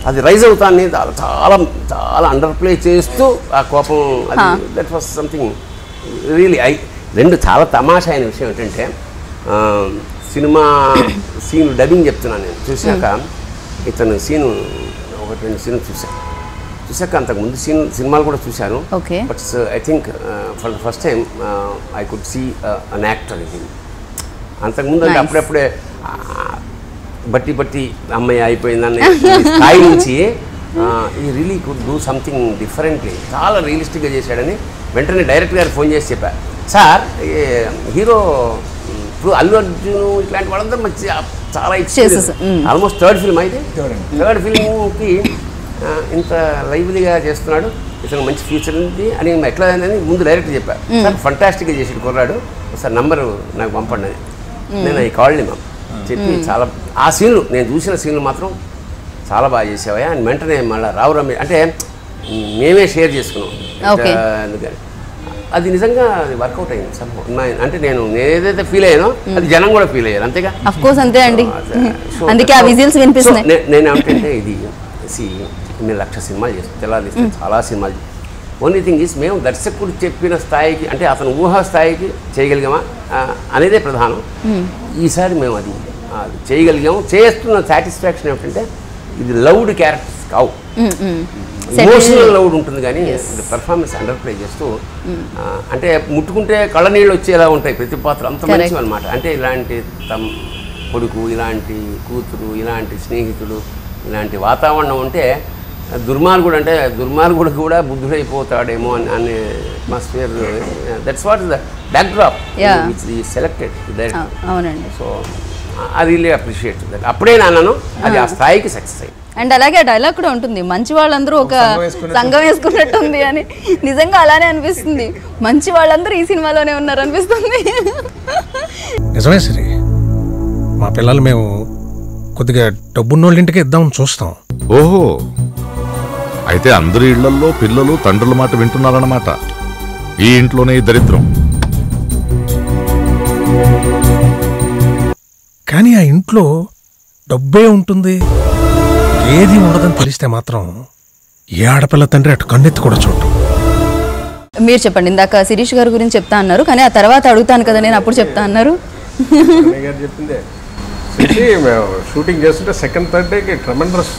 C: అది రైజ్ అవుతాన్ని చాలా చాలా అండర్ ప్లే చేస్తూ ఆ కోపం అది దట్ వాస్ సంథింగ్ రియలీ. రెండు చాలా తమాషా అయిన విషయం ఏంటంటే సినిమా సీన్ డబ్బింగ్ చెప్తున్నాను నేను. చూశాక ఇతను సీను 1-2 సీన్లు చూశాక అంతకుముందు సినిమాలు కూడా చూశాను. But I think for the first time I could see an actor ఇది. అంతకుముందు అంటే అప్పుడప్పుడే బట్టి అమ్మాయి అయిపోయిందని స్థాయి నుంచి ఈ really could do something differently, చాలా రియలిస్టిక్గా చేశాడని వెంటనే డైరెక్టర్ గారు ఫోన్ చేసి చెప్పారు, సార్ హీరో ఇప్పుడు అల్లు అర్జున్ ఇట్లాంటి వాళ్ళందరూ మంచి చాలా ఎక్స్పీరియన్స్, ఆల్మోస్ట్ థర్డ్ ఫిల్మ్ అయితే థర్డ్ ఫిల్మ్కి ఇంత లైవ్లీగా చేస్తున్నాడు, ఇతను మంచి ఫ్యూచర్ ఉంది అని ఎట్లా అని ముందు డైరెక్టర్ చెప్పారు. సార్ ఫంటాస్టిక్గా చేసాడు కుర్రాడు, ఒకసారి నంబరు నాకు పంపండి అని. నేను ఈ కాల్ని మ్యామ్ చెప్పి చాలా ఆ సీన్లు నేను చూసిన సీన్లు మాత్రం చాలా బాగా చేసావా అని వెంటనే మళ్ళీ రావు రమేష్ అంటే మేమే షేర్ చేసుకున్నాం. అది నిజంగా అది వర్కౌట్ అయింది సంభవం. అంటే నేను ఏదైతే ఫీల్ అయ్యానో అది జనం కూడా ఫీల్ అయ్యారు, అంతేగా.
B: ఆఫ్ కోర్స్ అంతే అండి, అందుకే ఆ విజిల్స్ వినిపిస్తున్నాయి.
C: నేను ఏమంటే ఇది మేము 1,00,000 సినిమాలు చేస్తాం, తెల్లారిస్తే చాలా సినిమాలు. ఓన్లీ థింగ్ ఈజ్ మేము దర్శకుడు చెప్పిన స్థాయికి అంటే అతను ఊహా స్థాయికి చేయగలిగామా అనేదే ప్రధానం. ఈసారి మేము అది చేయగలిగాము. చేస్తున్న సాటిస్ఫాక్షన్ ఏమిటంటే ఇది లౌడ్ క్యారెక్టర్స్ కావు, ఎమోషనల్ లౌడ్ ఉంటుంది, కానీ పర్ఫార్మెన్స్ అండర్ ప్లే చేస్తూ అంటే ముట్టుకుంటే కళ్ళ నీళ్ళు వచ్చేలా ఉంటాయి ప్రతి పాత్ర, అంత మంచివి అనమాట. అంటే ఇలాంటి కొడుకు, ఇలాంటి కూతురు, ఇలాంటి స్నేహితుడు, ఇలాంటి వాతావరణం ఉంటే దుర్మార్గుడు అంటే దుర్మార్గుడు కూడా బుద్ధుడైపోతాడేమో అనే atmosphere. That's what is the backdrop which the selected director.
B: అవునండి.
C: So I really appreciate that. అప్పుడే నాన్నను అది ఆ స్థాయికి సక్సెస్ అయ్యింది.
B: అండ్ అలాగే ఆ డైలాగ్ కూడా ఉంటుంది, మంచి వాళ్ళందరూ ఒక సంఘం వేసుకున్నట్టుంది అని. నిజంగా అలానే అనిపిస్తుంది, మంచి వాళ్ళందరూ ఈ సినిమాలోనే ఉన్నారు అనిపిస్తుంది.
D: నిజమే సరే, మా పిల్లలు మేము కొద్దిగా డబ్బున్నోళ్ళ ఇంటికి ఇద్దామని చూస్తాం.
K: ఓహో, అయితే అందరి ఇళ్లలో పిల్లలు తండ్రుల మాట వింటున్నారన్నమాట. ఈ ఇంట్లోనే దరిద్రం.
D: కానీ ఆ ఇంట్లో డబ్బే ఉంటుంది, ఏది ఉండదని తెలిస్తే మాత్రం ఏ ఆడపిల్ల తండ్రి అటు కన్నెత్తి కూడా చూడటం.
B: మీరు చెప్పండి, ఇందాక శిరీష్ గారి గురించి చెప్తా అన్నారు, కానీ ఆ తర్వాత అడుగుతాను కదా నేను, అప్పుడు చెప్తా అన్నారు.
D: చెప్పిందే షూటింగ్ చేస్తుంటే సెకండ్ థర్డ్ డేకి ట్రెమెండస్,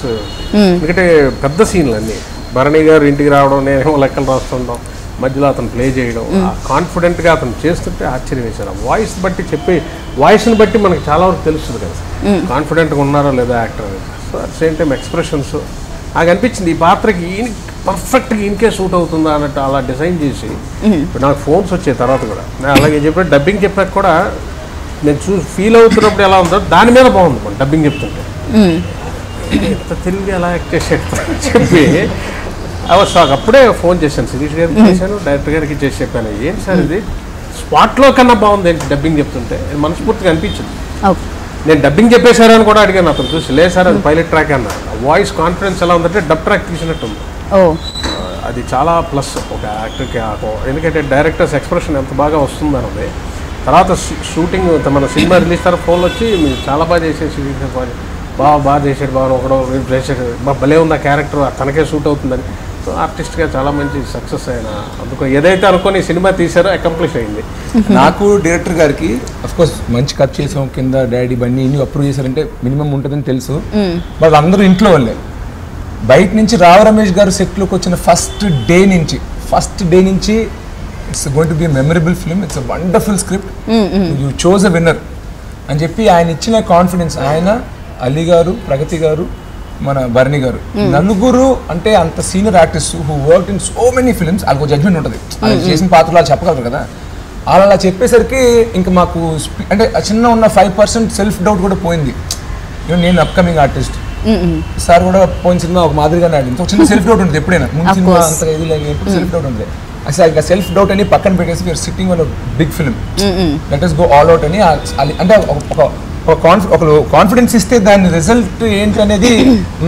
D: ఎందుకంటే పెద్ద సీన్లు అన్నీ. భరణి గారు ఇంటికి రావడం, నేనేమో లెక్కలు రాస్తుండడం, మధ్యలో అతను ప్లే చేయడం, కాన్ఫిడెంట్గా అతను చేస్తుంటే ఆశ్చర్యం వేశారు. ఆ వాయిస్ బట్టి చెప్పి వాయిస్ని బట్టి మనకు చాలా వరకు తెలుస్తుంది కదా కాన్ఫిడెంట్గా ఉన్నారో లేదా యాక్టర్ అనేది. So at same time expressions నాకు అనిపించింది ఈ పాత్రకి పర్ఫెక్ట్గా ఈయనకే సూట్ అవుతుందా అన్నట్టు అలా డిజైన్ చేసి. ఇప్పుడు నాకు ఫోన్స్ వచ్చాయి తర్వాత కూడా, నేను అలాగే చెప్పాను. డబ్బింగ్ చెప్పాక కూడా నేను ఫీల్ అవుతున్నప్పుడు ఎలా ఉందో దాని మీద బాగుంది మన డబ్బింగ్ చెప్తుంటే. ఎంత తెలుగు ఎలా యాక్ట్ చేసేట చెప్పి షాక్. అప్పుడే ఫోన్ చేశాను, శిరీష్ గారికి చేశాను, డైరెక్టర్ గారికి చేసి చెప్పాను, ఏంటి సార్ ఇది స్పాట్లో కన్నా బాగుంది ఏంటి డబ్బింగ్ చెప్తుంటే. మనస్ఫూర్తిగా అనిపించింది. నేను డబ్బింగ్ చెప్పేశారని కూడా అడిగాను అతను చూసి, లేదు సార్ అది పైలట్ ట్రాక్ అన్న. వాయిస్ కాన్ఫిడెన్స్ ఎలా ఉందంటే డబ్ ట్రాక్ తీసినట్టు ఉంది. అది చాలా ప్లస్ ఒక యాక్టర్కి. ఎందుకంటే డైరెక్టర్స్ ఎక్స్ప్రెషన్ ఎంత బాగా వస్తుందన్నది. తర్వాత షూటింగ్ మన సినిమా రిలీజ్ తర్వాత ఫోన్లు వచ్చి మీరు చాలా బాగా చేసేసి బాగా చేసాడు, బాగా ఒకడో చేసాడు, భలే ఉంది ఆ క్యారెక్టర్, తనకే సూట్ అవుతుందని. సో ఆర్టిస్ట్గా చాలా మంచి సక్సెస్ అయిన, అందుకో ఏదైతే అనుకోని సినిమా తీసారో అకంప్లిష్ అయింది.
E: నాకు డైరెక్టర్ గారికి అఫ్కోర్స్ మంచి కట్ చేసాం, కింద డాడీ బండి ఇన్ని అప్రూవ్ చేశారంటే మినిమం ఉంటుందని తెలుసు. బట్ అందరూ ఇంట్లో వాళ్ళే. బయట నుంచి రావు రమేష్ గారు సెట్లోకి వచ్చిన ఫస్ట్ డే నుంచి it's going to be memorable film, it's a wonderful script, you chose a winner అని చెప్పి ఆయన ఇచ్చిన కాన్ఫిడెన్స్. ఆయన, అలీ గారు, ప్రగతి గారు, మన భరణి గారు, నలుగురు అంటే అంత senior artist who work in so many films. వాళ్ళకు జడ్జ్మెంట్ ఉంటుంది, వాళ్ళు చేసిన పాత్రలు వాళ్ళు చెప్పగలరు కదా. అలా చెప్పేసరికి ఇంకా మాకు అంటే చిన్న ఉన్న 5% సెల్ఫ్ డౌట్ కూడా పోయింది. నేను అప్కమింగ్ ఆర్టిస్ట్, సార్ కూడా పోయిన సినిమా ఒక మాదిరిగానే ఆడింది. ఒక చిన్న సెల్ఫ్ డౌట్ ఉంటుంది ఎప్పుడైనా, ముందు సినిమా అంత ఇది లేదు, ఎప్పుడు సెల్ఫ్ డౌట్ ఉంటుంది. అసలు ఇంకా సెల్ఫ్ డౌట్ అని పక్కన పెట్టేసి we're sitting on big film, let us go all out అని. అంటే ఒక కాన్ఫిడెన్స్ ఇస్తే దాని రిజల్ట్ ఏంటి అనేది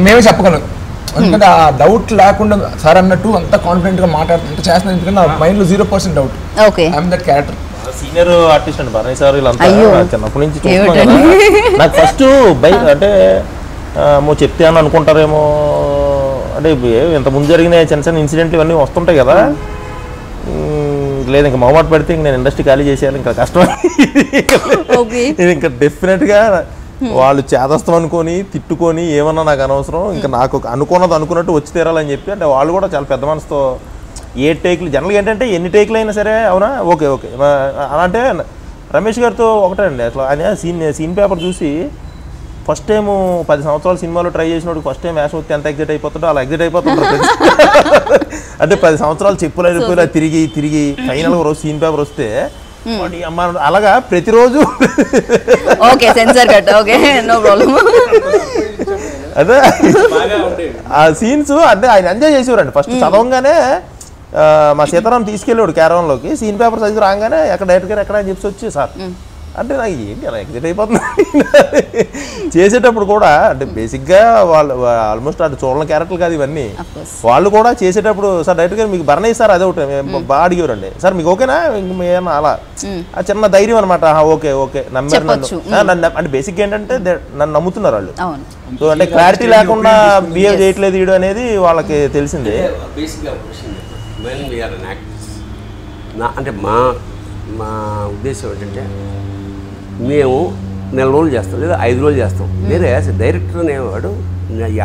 E: మేమే చెప్పగలం. ఎందుకంటే ఆ డౌట్ లేకుండా సార్ అన్నట్టు అంత కాన్ఫిడెంట్ గా మాట్లాడుతూ అంత చేస్తున్నాను, ఎందుకంటే నా మైండ్ లో 0% doubt. I'm that character.
G: Senior artist అండి భరణి సార్, వీళ్ళంతా చిన్నప్పటి నుంచి చూస్తున్నాం కదా. నాకు ఫస్ట్ అంటే చెప్తే అని అనుకుంటారేమో, అంటే ఇంత ముందు జరిగిన చిన్న చిన్న ఇన్సిడెంట్లు ఇవన్నీ వస్తుంటాయి కదా, లేదు ఇంకా మొహమాట పెడితే ఇంక నేను ఇండస్ట్రీ ఖాళీ చేసేయాలి, ఇంకా కష్టం. ఇది ఇంకా డెఫినెట్గా వాళ్ళు చేదస్తాం అనుకొని తిట్టుకొని ఏమన్నా నాకు అనవసరం, ఇంకా నాకు అనుకున్నట్టు వచ్చి తీరాలని చెప్పి, అంటే వాళ్ళు కూడా చాలా పెద్ద మనసుతో 8 టేకులు జనరల్గా ఏంటంటే ఎన్ని టేకులు అయినా సరే అవునా ఓకే అలా. అంటే రమేష్ గారితో ఒకటే అండి అసలు ఆయన సీన్ పేపర్ చూసి ఫస్ట్ టైం 10 సంవత్సరాల సినిమాలో ట్రై చేసినప్పుడు ఫస్ట్ టైం వేషం వస్తే ఎంత ఎగ్జైట్ అయిపోతుందో అలా ఎగ్జైట్ అయిపోతుంటారు. అంటే 10 సంవత్సరాలు చెప్పులు అయిపోయి తిరిగి ఫైనల్ రోజు సీన్ పేపర్ వస్తే అలాగా ప్రతిరోజు అదే ఆ సీన్స్ అంటే ఆయన ఎంజాయ్ చేసేవారండి. ఫస్ట్ చదవంగానే మా సీతారాం తీసుకెళ్ళాడు క్యారవన్లోకి, సీన్ పేపర్ చదివి రాగానే ఎక్కడ డైరెక్టర్ గారు ఎక్కడ అని చెప్పి వచ్చి సార్ అంటే నాకు ఏంటి అలా ఎగ్జైట్ అయిపోతుంది. చేసేటప్పుడు కూడా అంటే బేసిక్గా వాళ్ళు ఆల్మోస్ట్ అటు చూడని క్యారెక్టర్లు కాదు ఇవన్నీ, వాళ్ళు కూడా చేసేటప్పుడు సార్ డైరెక్టర్ గారు మీకు భరణి సార్ అదే ఒకటి బాగా అడిగేవారండి, సార్ మీకు ఓకేనా ఇంకేమన్నా అలా ఆ చిన్న ధైర్యం అనమాట. ఓకే నమ్మారు నన్ను, అంటే బేసిక్గా ఏంటంటే నన్ను నమ్ముతున్నారు వాళ్ళు. సో అంటే క్లారిటీ లేకుండా బిహేవ్ చేయట్లేదు వీడు అనేది వాళ్ళకి తెలిసిందే.
C: అంటే మా ఉద్దేశం ఏంటంటే మేము 4 రోజులు చేస్తాం లేదా 5 రోజులు చేస్తాం, వేరే డైరెక్టర్ అనేవాడు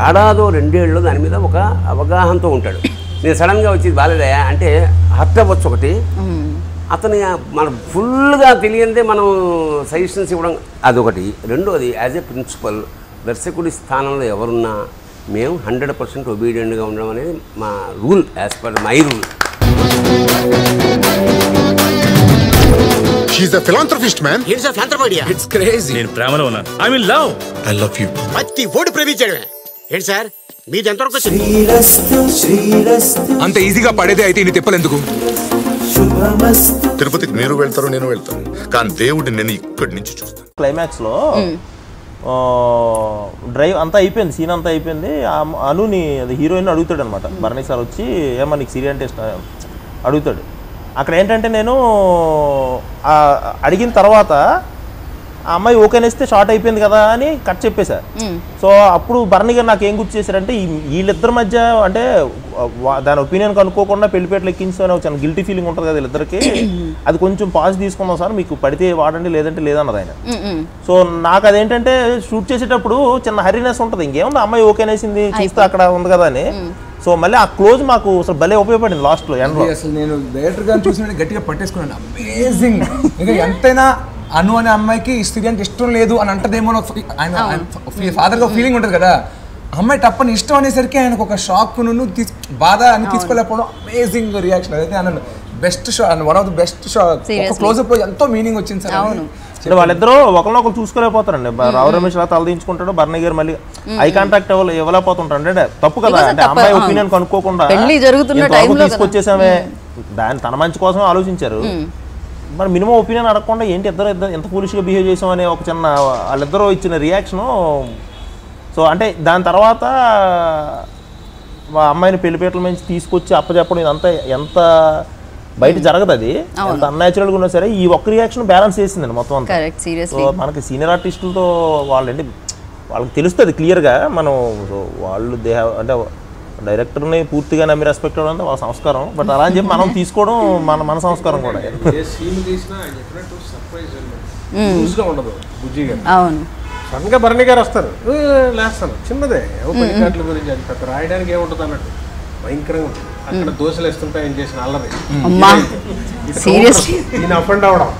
C: ఏడాదో 2 ఏళ్ళు దాని మీద ఒక అవగాహనతో ఉంటాడు. నేను సడన్గా వచ్చి బాలేదా అంటే హర్ట్ అవ్వచ్చు ఒకటి, అతని మన ఫుల్గా తెలియందే మనం సజెషన్స్ ఇవ్వడం అదొకటి. రెండోది యాజ్ ఏ ప్రిన్సిపల్ దర్శకుడి స్థానంలో ఎవరున్నా మేము 100% ఒబీడియంట్గా ఉండడం అనేది మా rule, as per my rule.
L: She's a philanthropist, man.
M: Here's a philanthropist.
L: It's crazy.
M: నేను ప్రేమలో ఉన్నాను. I'm in love.
L: I love you.
M: మత్తి ఓడి ప్రేమించడమే. ఏంటి సార్ మీది ఎంతవరకు వచ్చింది?
L: అంత ఈజీగా పడేదే అయితే ఇన్ని తిప్పలేందుకు? తిరుపతికి మీరు వెళ్తారు, నేను వెళ్తాను, కానీ దేవుడిని నేను ఇక్కడి నుంచి చూస్తాను.
G: క్లైమాక్స్లో డ్రైవ్ అంతా అయిపోయింది, సీన్ అంతా అయిపోయింది. అనుని అది హీరోయిన్ అడుగుతాడు అనమాట, భరణి సార్ వచ్చి ఏమన్నా నీకు సీరియల్ అంటే ఇష్టం అడుగుతాడు. అక్కడ ఏంటంటే నేను అడిగిన తర్వాత ఆ అమ్మాయి ఓకేనేస్తే షార్ట్ అయిపోయింది కదా అని కట్ చెప్పేశా. సో అప్పుడు భరణి గారు నాకు ఏం గుర్తు చేశారంటే వీళ్ళిద్దరి మధ్య అంటే దాని ఒపీనియన్ కనుక్కోకుండా పెళ్లిపేటలు ఎక్కించుకొని వచ్చిన గిల్టీ ఫీలింగ్ ఉంటుంది కదా వీళ్ళిద్దరికి, అది కొంచెం పాజ్ తీసుకుందాం సార్, మీకు పడితే వాడండి లేదంటే లేదన్నది ఆయన. సో నాకు అదేంటంటే షూట్ చేసేటప్పుడు చిన్న హరీనెస్ ఉంటుంది, ఇంకేముంది అమ్మాయి ఓకేనేసింది చూస్తే అక్కడ ఉంది కదా అని. సో మళ్ళీ ఆ క్లోజ్ మాకు అసలు భలే ఉపయోగపడింది లాస్ట్లో ఎండ్లో.
E: అసలు నేను డైరెక్టర్ గారిని చూసి గట్టిగా పట్టేసుకున్నాను, అమేజింగ్. ఇంకా ఎంతైనా అను అనే అమ్మాయికి స్త్రీ అంటే ఇష్టం లేదు అని అంటదేమో ఆయన ఫాదర్గా ఫీలింగ్ ఉంటుంది కదా, అమ్మాయి తప్పని ఇష్టం అనేసరికి ఆయనకు ఒక షాక్ బాధ అని తీసుకోలేకపోవడం అమేజింగ్ రియాక్షన్. అదైతే అన్నాను best shot, one of the best shot. ఒక క్లోజ్అప్ లో ఎంతో మీనింగ్ వచ్చింది సార్.
G: అంటే వాళ్ళిద్దరూ ఒకరినొకరు చూసుకోలేకపోతారండి. రావు రమేష్ లా తలదించుకుంటాడు, భరణి గారు మళ్ళీ ఐ కాంటాక్ట్ ఇవ్వలేకపోతుంటారు. అంటే తప్పు కదా, అంటే అమ్మాయి ఒపీనియన్ కనుక్కోకుండా తీసుకొచ్చేసామే, దాని తన మంచి కోసం ఆలోచించారు. మరి మినిమం ఒపీనియన్ అడగకుండా ఏంటి ఇద్దరు ఎంత ఫూలిష్గా బిహేవ్ చేసాం అనే ఒక చిన్న వాళ్ళిద్దరూ ఇచ్చిన రియాక్షను. సో అంటే దాని తర్వాత అమ్మాయిని పెళ్లిపేటల నుంచి తీసుకొచ్చి అప్పచెప్పడం ఇదంతా ఎంత బయట జరగదు, అది ఎంత అన్యాచురల్గా ఉన్నా సరే ఈ ఒక్క రియాక్షన్ బ్యాలెన్స్ చేసిందండి మొత్తం అంతా. సో మనకి సీనియర్ ఆర్టిస్టులతో వాళ్ళండి వాళ్ళకి తెలుస్తుంది క్లియర్గా, మనం వాళ్ళు అంటే డైరెక్టర్ని పూర్తిగా నమ్మి రెస్పెక్ట్ అవ్వడం అంటే వాళ్ళ సంస్కారం, బట్ అలా అని చెప్పి మనం తీసుకోవడం మన సంస్కారం కూడా.
D: సడన్గా భరణి గారు వస్తారు, లేస్తాను చిన్నదే పనికాట్ల గురించి, అది పెద్ద రాయడానికి ఏముంటుంది అన్నట్టు భయంకరంగా ఉంటుంది. అక్కడ దోశలు వేస్తుంటే ఆయన చేసిన అల్లరి ఈయన అప్ అండ్ అవడం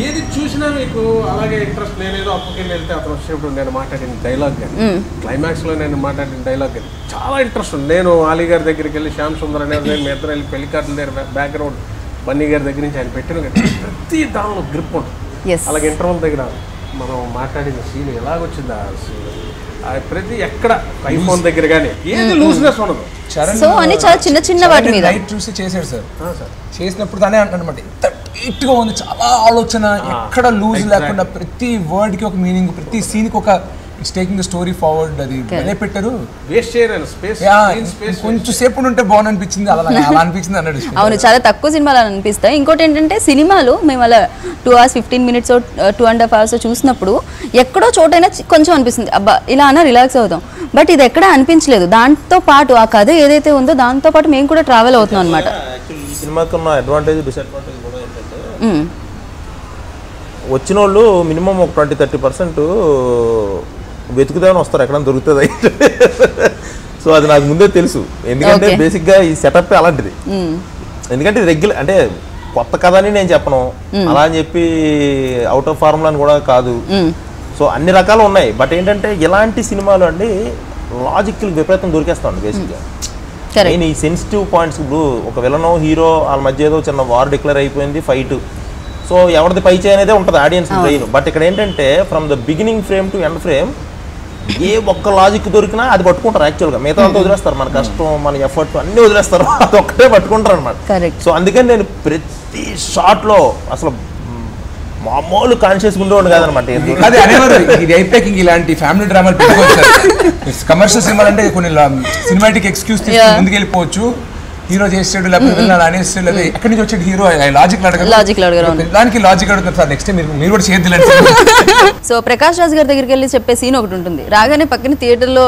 D: ఏది చూసినా మీకు అలాగే ఇంట్రెస్ట్. నేనేదో అప్పుకెళ్ళి వెళ్తే అతను వచ్చినప్పుడు నేను మాట్లాడిన డైలాగ్ కానీ క్లైమాక్స్లో నేను మాట్లాడిన డైలాగ్ కానీ చాలా ఇంట్రెస్ట్ ఉంది. నేను అలీ గారి దగ్గరికి వెళ్ళి శ్యామ్ సుందర్ అనేది మీ ఇద్దరు వెళ్ళి పెళ్లికాట్ల దగ్గర బ్యాక్గ్రౌండ్ బన్నీ గారి దగ్గర నుంచి ఆయన పెట్టిన ప్రతి దానిలో గ్రిప్ ఉంటుంది. అలాగే ఇంటర్వల్ దగ్గర మనం మాట్లాడిన సీన్ ఎలాగొచ్చింది, ఆ సీన్ ప్రతి ఎక్కడ ఐఫోన్ దగ్గర కానీ ఏది లూజ్నెస్ ఉండదు.
B: సో అని చాలా చిన్న చిన్న వాటి మీద
E: నైట్ చూసి చేశాడు సార్. చేసినప్పుడు తానే అంటానమాట ఇంత టైట్గా ఉంది, చాలా ఆలోచన, ఎక్కడ లూజ్ లేకుండా ప్రతి వర్డ్కి ఒక మీనింగ్, ప్రతి సీన్కి ఒక it's taking the story forward. అది భలే పెట్టారు.
D: వేస్ట్ చేయరు స్పేస్.
E: కొంచెం సేపు ఉంటే బాగుంది అనిపించింది, అలా అనిపించింది అన్నాడు.
B: అవును, చాలా తక్కువ సినిమాలు అనిపిస్తాయి. ఇంకోటి ఏంటంటే సినిమాలు మేము అలా 2 hours 15 minutes 2.5 hours చూసినప్పుడు ఎక్కడో చోటైనా కొంచెం అనిపిస్తుంది, అబ్బా ఇలా అన్నా రిలాక్స్ అవుతాం. బట్ ఇది ఎక్కడ అనిపించలేదు. దాంతో పాటు ఆ కథ ఏదైతే ఉందో దాంతో పాటు మేము కూడా ట్రావెల్ అవుతున్నాం అనమాట.
G: ఈ సినిమాకి ఉన్న అడ్వాంటేజ్ డిసడ్వాంటేజ్ కూడా ఏంటంటే వచ్చిన వాళ్ళు మినిమం ఒక 20-30% వెతుకుదామని వస్తారు, ఎక్కడ దొరుకుతుంది. సో అది నాకు ముందే తెలుసు, ఎందుకంటే బేసిక్గా ఈ సెటప్ అలాంటిది. ఎందుకంటే రెగ్యులర్ అంటే కొత్త కథ అని నేను చెప్పను, అలా అని చెప్పి అవుట్ ఆఫ్ ఫార్ములా అని కూడా కాదు. సో అన్ని రకాలు ఉన్నాయి. బట్ ఏంటంటే ఇలాంటి సినిమాలు అండి లాజికల్ విపరీతం దొరికేస్తాను బేసిక్గా. నేను ఈ సెన్సిటివ్ పాయింట్స్, ఇప్పుడు ఒక విలనో హీరో వాళ్ళ మధ్య ఏదో చిన్న వార్ డిక్లేర్ అయిపోయింది, ఫైట్, సో ఎవరిది పై చేయి అనేది ఉంటుంది ఆడియన్స్ బ్రెయిన్. బట్ ఇక్కడ ఏంటంటే from the beginning frame to end frame ఏ ఒక్క లాజిక్ దొరికినా అది పట్టుకుంటారు. యాక్చువల్గా మిగతా అంతా వదిలేస్తారు, మన కష్టం మన ఎఫర్ట్ అన్నీ వదిలేస్తారు, అది ఒక్కటే పట్టుకుంటారు అనమాట. సో అందుకని నేను ప్రతి షాట్లో అసలు మామూలు కాన్షియస్ ఉండేవాడు కాదనమాట.
E: అదే అనేవారు ఇది అయిపోయాక ఇలాంటి ఫ్యామిలీ డ్రామాలు పెట్టుకోవచ్చు. కమర్షియల్ సినిమాలు అంటే కొన్ని సినిమాటిక్ ఎక్స్క్యూజ్ తీసుకుని ముందుకు వెళ్ళిపోవచ్చు. హీరో చేసాడు లేకపోతే అనేస్తాడు, లేదా ఎక్కడి నుంచి వచ్చాడు హీరో లాజిక్ అడగరు, దానికి లాజిక్ అడుగుతారు. సార్ నెక్స్ట్ మీరు కూడా చేయద్దులండి.
B: సో ప్రకాష్ రాజ్ గారి దగ్గరికి వెళ్ళి చెప్పే సీన్ ఒకటి ఉంటుంది, రాగానే పక్కన థియేటర్లో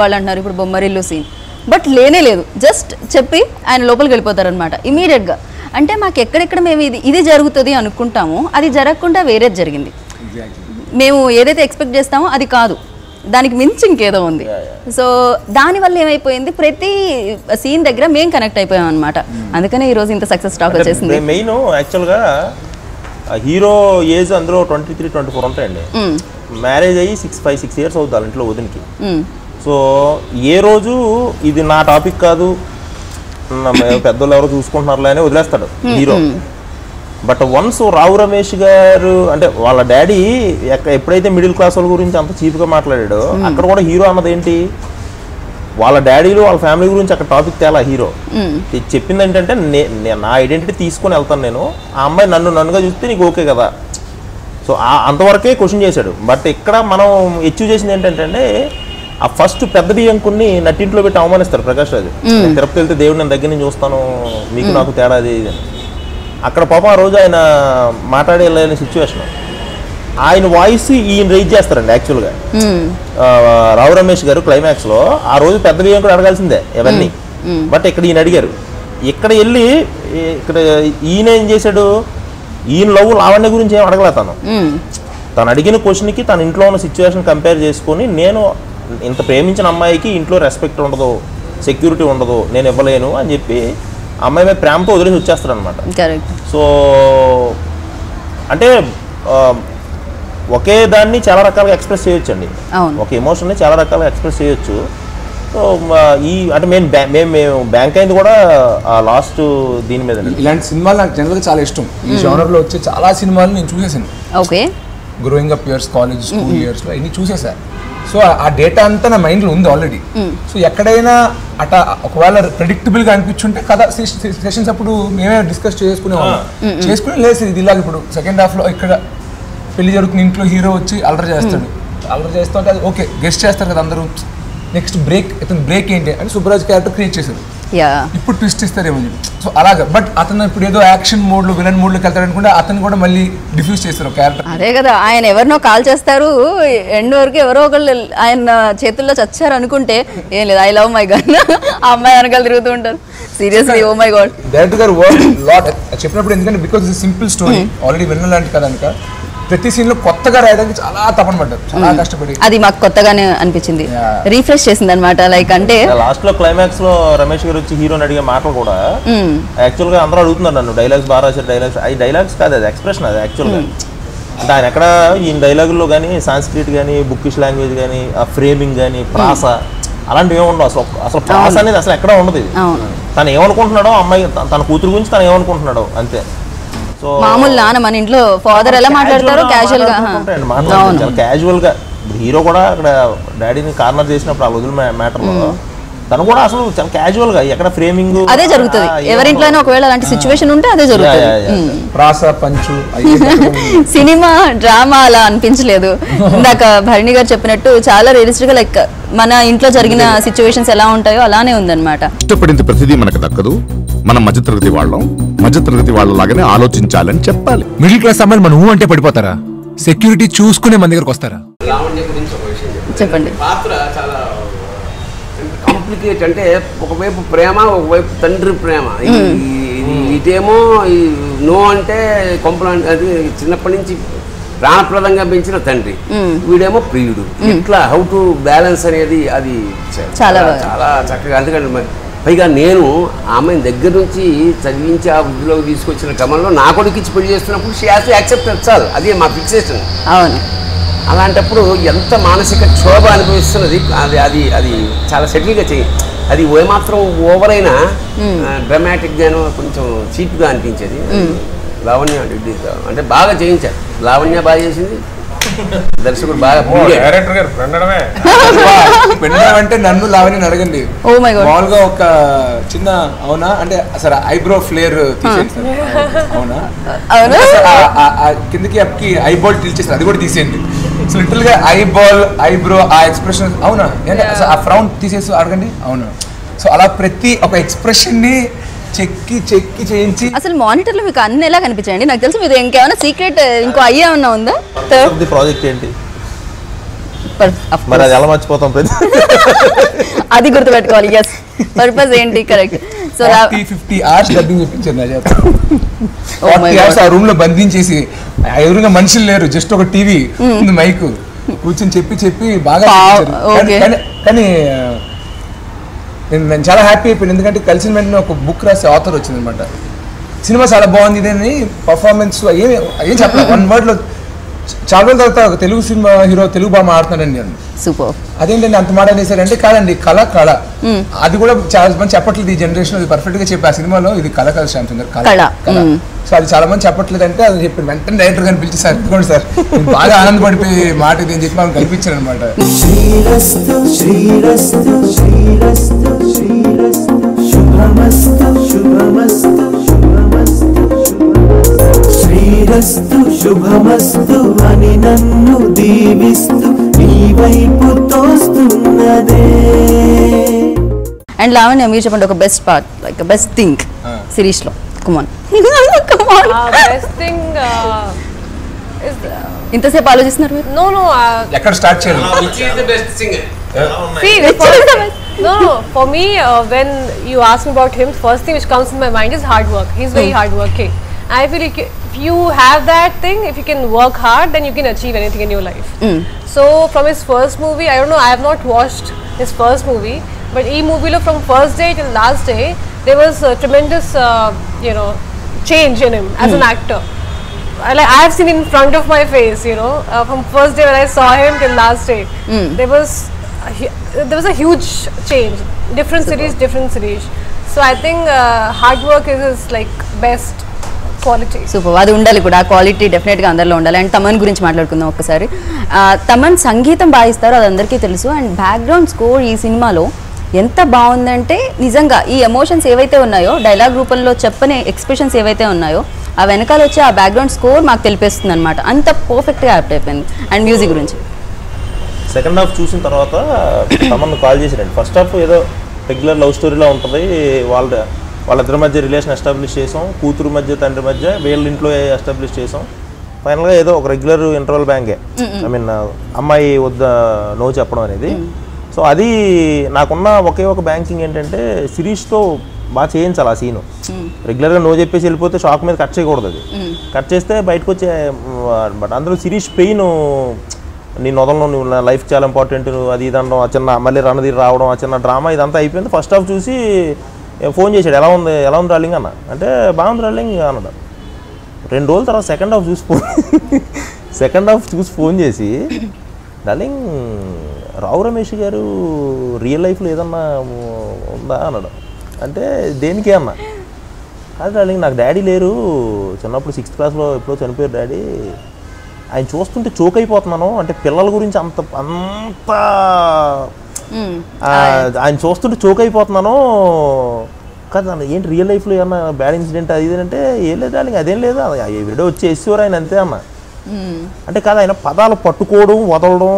B: వాళ్ళు అంటున్నారు ఇప్పుడు బొమ్మరిల్లు సీన్, బట్ లేనే లేదు, జస్ట్ చెప్పి ఆయన లోపలికి వెళ్ళిపోతారనమాట ఇమీడియట్గా. అంటే మాకు ఎక్కడెక్కడ మేము ఇది జరుగుతుంది అనుకుంటామో అది జరగకుండా వేరేది జరిగింది. మేము ఏదైతే ఎక్స్పెక్ట్ చేస్తామో అది కాదు, దానికి మించి ఇంకేదో ఉంది. సో దానివల్ల ఏమైపోయింది, ప్రతి సీన్ దగ్గర మేము కనెక్ట్ అయిపోయాం అనమాట. అందుకనే ఈరోజు ఇంత సక్సెస్ స్టాక్ వచ్చేసింది.
G: మెయిన్ యాక్చువల్గా హీరో ఏజ్ అందులో 23-24 ఉంటాయండి. మ్యారేజ్ అయ్యి 5-6 years అవుతుంది ఇంట్లో వదినికి. సో ఏ రోజు ఇది నా టాపిక్ కాదు, పెద్దోళ్ళు ఎవరో చూసుకుంటున్నారులే అని వదిలేస్తాడు hero. But once Rao Ramesh గారు అంటే వాళ్ళ డాడీ ఎప్పుడైతే మిడిల్ క్లాస్ వాళ్ళ గురించి అంత చీప్గా మాట్లాడాడో అక్కడ కూడా హీరో అన్నది ఏంటి, వాళ్ళ డాడీలు వాళ్ళ ఫ్యామిలీ గురించి అక్కడ టాపిక్ తేలా హీరో. చెప్పింది ఏంటంటే నా ఐడెంటిటీ తీసుకొని వెళ్తాను నేను, ఆ అమ్మాయి నన్నుగా చూస్తే నీకు ఓకే కదా. సో అంతవరకే క్వశ్చన్ చేశాడు. బట్ ఇక్కడ మనం అచీవ్ చేసింది ఏంటంటే ఆ ఫస్ట్ పెద్ద బియ్యంకుని నట్టింట్లో పెట్టి అవమానిస్తారు ప్రకాష్ రాజు. తిరుపతి వెళ్తే దేవుడు నేను దగ్గర నుంచి చూస్తాను, మీకు నాకు తేడా అది ఇది. అక్కడ పాపం ఆ రోజు ఆయన మాట్లాడలేని సిచ్యువేషన్, ఆయన వాయిస్ ఈయన రైజ్ చేస్తారండి యాక్చువల్గా. రావు రమేష్ గారు క్లైమాక్స్లో ఆ రోజు పెద్ద బియ్యం కూడా అడగాల్సిందే ఇవన్నీ, బట్ ఇక్కడ ఈయన అడిగారు. ఇక్కడ వెళ్ళి ఇక్కడ ఈయన ఏం చేశాడు, ఈయన లవ్ లావణ్య గురించి ఏం అడగలే తను అడిగిన క్వశ్చన్కి తన ఇంట్లో ఉన్న సిచ్యువేషన్ కంపేర్ చేసుకొని, నేను ఇంత ప్రేమించిన అమ్మాయికి ఇంట్లో రెస్పెక్ట్ ఉండదు, సెక్యూరిటీ ఉండదు, నేను ఇవ్వలేను అని చెప్పి అమ్మాయి మీద ప్రేమతో వదిలేసి వచ్చేస్తాడు అనమాట. సో అంటే ఒకే దాన్ని చాలా రకాలుగా ఎక్స్ప్రెస్ చేయొచ్చు అండి, ఒక ఎమోషన్ని చాలా రకాలుగా ఎక్స్ప్రెస్ చేయొచ్చు. సో ఈ అంటే మేము బ్యాంక్ అయింది కూడా లాస్ట్ దీని మీద.
E: ఇలాంటి సినిమాలు నాకు జనరల్గా చాలా ఇష్టం. ఈ జోనర్లో వచ్చే చాలా సినిమాలు నేను చూసేసాను.
B: Okay,
E: growing up years, college, school ఇయర్స్లో ఇన్ని చూసేసాను. సో ఆ డేటా అంతా నా మైండ్లో ఉంది ఆల్రెడీ. సో ఎక్కడైనా అట ఒకవేళ ప్రెడిక్టబుల్గా అనిపించుంటే కథ సెషన్స్ అప్పుడు మేమే డిస్కస్ చేసుకునేవాళ్ళం. చేసుకుని లేదు ఇది ఇలాగ ఇప్పుడు సెకండ్ హాఫ్లో ఇక్కడ పెళ్లి జరుగుతున్న ఇంట్లో హీరో వచ్చి అల్లరి చేస్తాడు, అల్లరి చేస్తూ ఉంటే అది ఓకే గెస్ట్ చేస్తారు కదా అందరూ. నెక్స్ట్ బ్రేక్ ఏంటి అని సుబ్బరాజ్ క్యారెక్టర్ క్రియేట్ చేశారు, ఇప్పుడు ట్విస్ట్ ఇస్తారేమో. సో అలాగా బట్ అతను ఇప్పుడు ఏదో యాక్షన్ మోడ్లో విలన్ మోడ్లోకి వెళ్తాడు అనుకుంటే అతను కూడా మళ్ళీ డిఫ్యూజ్ చేస్తారు క్యారెక్టర్.
B: అదే కదా, ఆయన ఎవరినో కాల్ చేస్తారు, ఎండ్ వరకు ఎవరో ఒకళ్ళు ఆయన చేతుల్లో చచ్చారు అనుకుంటే ఏం లేదు, ఐ లవ్ మై గన్ ఆ అమ్మాయి వెనకాల తిరుగుతూ ఉంటారు. Seriously oh my god.
E: Director గారు వర్క్ లాట్ చెప్పినప్పుడు, ఎందుకంటే because it's simple story already విన్న లాంటి కదా కనుక ప్రతి సీన్ లో కొత్తగా రాయడానికి చాలా తపన పడ్డారు, చాలా కష్టపడి.
B: అది మాకు కొత్తగానే అనిపించింది, రీఫ్రెష్ చేసింది అనమాట. లైక్ అంటే
G: లాస్ట్ లో క్లైమాక్స్ లో రమేష్ గారు వచ్చి హీరోని అడిగే మాటలు కూడా యాక్చువల్ గా అందరూ అడుగుతున్నారు నన్ను, డైలాగ్స్ బాగా రాశారు, డైలాగ్స్ అది డైలాగ్స్ కాదు, అది ఎక్స్ప్రెషన్. అది యాక్చువల్ గా అంటే ఆయన ఎక్కడ ఈ డైలాగుల్లో కానీ సాంస్క్రిట్ కానీ బుక్కిష్ లాంగ్వేజ్ కానీ ఆ ఫ్రేమింగ్ కానీ ప్రాస అలాంటివి ఏమి ఉండవు. అసలు ప్రాస అనేది అసలు ఎక్కడ ఉండదు. ఇది తను ఏమనుకుంటున్నాడో అమ్మాయి తన కూతురు గురించి తను ఏమనుకుంటున్నాడో అంతే.
B: మామూలు నాన్న మన ఇంట్లో ఫాదర్ ఎలా మాట్లాడతారో క్యాజువల్ గా
G: క్యాజువల్ గా. హీరో కూడా అక్కడ డాడీని కార్నర్ చేసినప్పుడు ఆ వదిలి మ్యాటర్లో తను కూడా అసలు చాలా క్యాజువల్ గా ఎక్కడ ఫ్రేమింగ్
B: అదే జరుగుతుంది. ఎవరింట్లోనే ఒకవేళ అలాంటి సిచ్యువేషన్ ఉంటే అదే జరుగుతుంది.
E: ప్రాస పంచు
B: సినిమా డ్రామా అలా అనిపించలేదు. ఇందాక భరణి గారు చెప్పినట్టు చాలా రియలిస్టిక్ గా లైక్ మన ఇంట్లో జరిగిన సిచ్యువేషన్స్ ఎలా ఉంటాయో అలానే ఉందన్నమాట.
K: ఇష్టపడింది ప్రతిదీ మనకు దక్కదు. మనం మధ్యతరగతి వాళ్ళం, మధ్యతరగతి వాళ్ళలాగానే ఆలోచించాలని చెప్పాలి.
H: మిడిల్ క్లాస్ అమ్మాయిలు మనం అంటే పడిపోతారా? సెక్యూరిటీ చూసుకునే మన దగ్గరకు వస్తారా?
C: లావణ్య గురించి ఒక విషయం
B: చెప్పండి.
C: పాత్ర చాలా కాంప్లికేట్. అంటే ఒకవైపు ప్రేమ, ఒకవైపు తండ్రి ప్రేమ. ఇటేమో నో అంటే కొంపలు, అది చిన్నప్పటి నుంచి ప్రాణప్రదంగా పెంచిన తండ్రి, వీడేమో ప్రియుడు. ఇట్లా హౌ టు బ్యాలెన్స్ అనేది అది చాలా చాలా చక్కగా. అందుకని పైగా నేను ఆమెను దగ్గర నుంచి చదివించి ఆ వృద్ధిలోకి తీసుకొచ్చిన క్రమంలో నా కొడుకిచ్చి పెళ్లి చేస్తున్నప్పుడు షీ హాస్ టు యాక్సెప్ట్ చాలు. అదే మా ఫిక్సేషన్.
B: అవును.
C: అలాంటప్పుడు ఎంత మానసిక క్షోభ అనుభవిస్తున్నది. అది అది అది చాలా సెటిల్గా చేయి. అది ఏమాత్రం ఓవర్ అయినా డ్రామాటిక్గాను కొంచెం చీప్గా అనిపించేది. లావణ్య అంటే బాగా చేయించారు. లావణ్య బాగా చేసింది, దర్శకుడు బాగా.
E: డైరెక్టర్ గారు అంటే నన్ను లావణ్యని అడగండి. మామూలుగా ఒక చిన్న అవునా అంటే అసలు ఐబ్రో ఫ్లేర్ తీసేయండి సార్, అవునా కిందకి అప్కి ఐబాల్ తీసేస్తారు, అది కూడా తీసేయండి. సో లిటిల్ గా ఐబాల్, ఐబ్రో, ఆ ఎక్స్ప్రెషన్ అవునా, ఆ ఫ్రౌన్ తీసేసి అడగండి అవునా. సో అలా ప్రతి ఒక ఎక్స్ప్రెషన్ ని చెక్కి చెక్కి చేయించి.
B: అసలు మానిటర్ లో మీకు అన్ని ఎలా కనిపించండి? నాకు తెలుసు మీరు ఇంకేమైనా సీక్రెట్ ఇంకో అయ్యే ఏమన్నా ఉందా?
G: ప్రాజెక్ట్ ఏంటి మరి అది ఎలా మర్చిపోతాం?
B: అది గుర్తుపెట్టుకోవాలి. ఎస్, పర్పస్ ఏంటి? కరెక్ట్. సో
E: 50 hours డబ్బింగ్ చెప్పించారు. 40 hours ఆ రూమ్ లో బంధించేసి, ఎదురుగా మనుషులు లేరు, జస్ట్ ఒక టీవీ ఉంది, మైక్, కూర్చొని చెప్పి బాగా. కానీ నేను చాలా హ్యాపీ అయిపోయాను, ఎందుకంటే కలిసిన వెంటనే ఒక బుక్ రాసే ఆథర్ వచ్చిందనమాట. సినిమా చాలా బాగుంది, ఇదేని పర్ఫార్మెన్స్ ఏం చెప్పలేదు, 1 word లో. చాలా రోజుల తర్వాత ఒక తెలుగు సినిమా హీరో తెలుగు బాగా మాట్లాడుతున్నాడండి నేను.
B: సూపర్.
E: అదేంటండి అంత మాట అనేసారంటే, కాదండి కళ. అది కూడా చాలా మంది చెప్పట్లేదు ఈ జనరేషన్. అది పర్ఫెక్ట్ గా చెప్పి ఆ సినిమాలో ఇది కళ కాదు శ్యామ్ సుందర్, కళ. సో అది చాలా మంది చెప్పట్లేదు అంటే అది చెప్పి వెంటనే డైరెక్టర్ గారిని పిలిచి, సార్ ఇదిగోండి సార్, బాగా ఆనందపడిపోయి మాట ఇది అని చెప్పి మనం కల్పించాను అనమాట.
A: శ్రీరస్తు శ్రీరస్తు శ్రీరస్తు శ్రీరస్తు శుభమస్తు శుభమస్తు శుభమస్తు శ్రీరస్తు శుభమస్తు అని నన్ను దీవిస్తూ నీ వైపు తోస్తున్నదే.
B: అండ్ లావణ్య మీరు చెప్పండి ఒక best part, like best thing series లో. కమాన్
J: బెస్ట్ థింగ్
B: ఇంతసేపు ఆలోచిస్తున్నారు మీరు?
J: నో
E: ఎక్కడ స్టార్ట్ చేయాలి?
J: No, for me, when you ask me about him, first thing which comes in my mind is hard work. He's very hardworking. I feel like if you have that thing, if you can work hard, then you can achieve anything in your life. So from his first movie, I don't know, I have not watched his first movie, but movie from first day till last day, there was a tremendous, change in him as an actor. Like I have seen in front of my face, from first day when I saw him till last day, there was a huge change. Different series. So I think hard work is his like best quality.
B: Super. అది ఉండాలి కూడా, ఆ quality డెఫినెట్గా అందరిలో ఉండాలి. And Thaman గురించి మాట్లాడుకుందాం ఒక్కసారి. తమన్ సంగీతం బాగిస్తారు, అది అందరికీ తెలుసు. అండ్ బ్యాక్గ్రౌండ్ స్కోర్ ఈ సినిమాలో ఎంత బాగుందంటే, నిజంగా ఈ ఎమోషన్స్ ఏవైతే ఉన్నాయో, డైలాగ్ రూపంలో చెప్పని ఎక్స్ప్రెషన్స్ ఏవైతే ఉన్నాయో, ఆ వెనకాల వచ్చే ఆ బ్యాక్గ్రౌండ్ స్కోర్ మాకు తెలిపేస్తుంది అనమాట. అంత పర్ఫెక్ట్గా యాప్ట్ అయిపోయింది. అండ్ మ్యూజిక్ గురించి
G: సెకండ్ హాఫ్ చూసిన తర్వాత తమన్ కాల్ చేశారండి. ఫస్ట్ హాఫ్ ఏదో రెగ్యులర్ లవ్ స్టోరీలా ఉంటుంది, వాళ్ళిద్దరి మధ్య రిలేషన్ ఎస్టాబ్లిష్ చేసాం, కూతురు మధ్య తండ్రి మధ్య వీళ్ళ ఇంట్లో ఎస్టాబ్లిష్ చేసాం. ఫైనల్గా ఏదో ఒక రెగ్యులర్ ఇంటర్వల్ బ్యాంకే, ఐ మీన్ అమ్మాయి వద్ద నో చెప్పడం అనేది. సో అది నాకున్న ఒకే ఒక బ్యాంకింగ్ ఏంటంటే, సిరీస్తో బాగా చేయించాలి ఆ సీను. రెగ్యులర్గా నో చెప్పేసి వెళ్ళిపోతే షాక్ మీద కట్ చేయకూడదు. అది కట్ చేస్తే బయటకు వచ్చే, బట్ అందులో సిరీస్ పెయిన్, నీ నొదలను నువ్వు నా లైఫ్ చాలా ఇంపార్టెంట్, అది ఇది అనడం, ఆ చిన్న మళ్ళీ రణధీర్ రావడం, ఆ చిన్న డ్రామా ఇదంతా అయిపోయింది. ఫస్ట్ హాఫ్ చూసి ఫోన్ చేశాడు, ఎలా ఉంది డార్లింగ్ అన్న అంటే, బాగుంది డార్లింగ్ అన్నాడు. 2 రోజుల తర్వాత సెకండ్ హాఫ్ చూసి ఫోన్ చేసి, డార్లింగ్ రావు రమేష్ గారు రియల్ లైఫ్లో ఏదన్నా ఉందా అన్నాడు. అంటే దేనికి అన్న? కాదు డార్లింగ్, నాకు డాడీ లేరు, చిన్నప్పుడు 6th క్లాస్లో ఎప్పుడో చనిపోయారు డాడీ, ఆయన చూస్తుంటే చోక్ అయిపోతున్నాను. అంటే పిల్లల గురించి అంత ఆయన చూస్తుంటే చోక్ అయిపోతున్నాను. కదా ఏంటి రియల్ లైఫ్లో ఏమన్నా బ్యాడ్ ఇన్సిడెంట్ అది అంటే ఏం లేదు డార్లింగ్, అదేం లేదు, వీడియో వచ్చి వేసేవారు ఆయన అంతే అన్న. అంటే కాదు ఆయన పదాలు పట్టుకోవడం వదలడం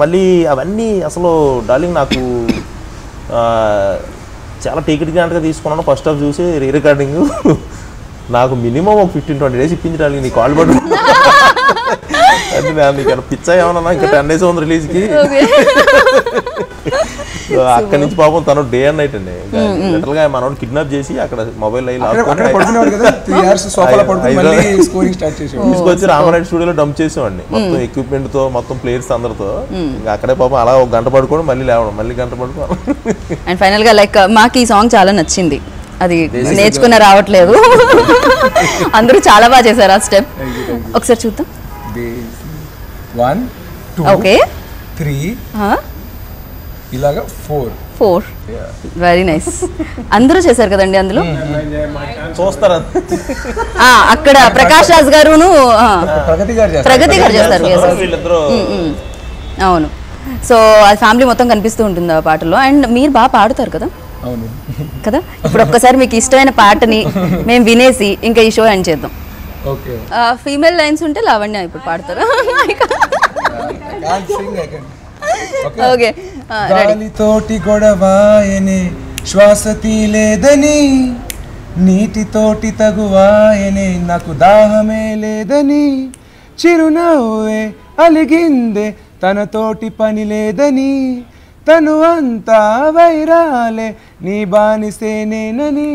G: మళ్ళీ అవన్నీ అసలు డార్లింగ్ నాకు చాలా టికెట్ గ్రాంట్గా తీసుకున్నాను. ఫస్ట్ హాఫ్ చూసి రీ రికార్డింగ్ నాకు మినిమం ఒక 15-20 days ఇప్పించడానికి నీ కాల్ పడు అంటే నీకు పిచ్చా ఏమన్నా ఇంకా 10 days ఉంది రిలీజ్కి. అక్కడి నుంచి పాపం తను డే అండ్ నైట్ అండి లిటరల్ గా మనోడు కిడ్నాప్ చేసి అక్కడ మొబైల్ తీసుకొచ్చి రామారెడ్డి స్టూడియోలో డంప్ చేసేవాడిని మొత్తం ఎక్విప్మెంట్ తో మొత్తం ప్లేయర్స్ అందరితో. ఇంకా అక్కడే పాపం అలా ఒక గంట పడుకోవడం మళ్ళీ లేవడం మళ్ళీ గంట పడుకోవడం.
B: అండ్ ఫైనల్ గా లైక్ మాకు ఈ సాంగ్ చాలా నచ్చింది, అది నేర్చుకున్న రావట్లేదు. అందరూ చాలా బాగా చేశారు ఆ స్టెప్. ఒకసారి చూద్దాం.
E: 1 2
B: ఓకే
E: 3 ఇలాగా 4
B: వెరీ నైస్. అందరూ చేశారు కదండి అందులో.
G: చూస్తారా
B: అక్కడ ప్రకాష్ రాజ్ గారును ప్రగతి గారు చేస్తారు. అవును. సో అది ఫ్యామిలీ మొత్తం కనిపిస్తూ ఉంటుంది ఆ పాటలో. అండ్ మీరు బాగా పాడుతారు కదా కదా. ఇప్పుడు ఒక్కసారి మీకు ఇష్టమైన పాటని మేము వినేసి ఇంకా ఈ షో ఎండ్ చేద్దాం. ఫీమేల్ లైన్స్ ఉంటే లావణ్య ఇప్పుడు పాడతారు. ఓకే
E: గాలితోటి గొడవాయనే శ్వాస తీలేదని, నీటితోటి తగువాయనే నాకు దాహమే లేదని, చిరునవ్వే అలిగిందే తనతోటి పని లేదని, తను అంతా వైరాలే నీ బానిసేనేనని,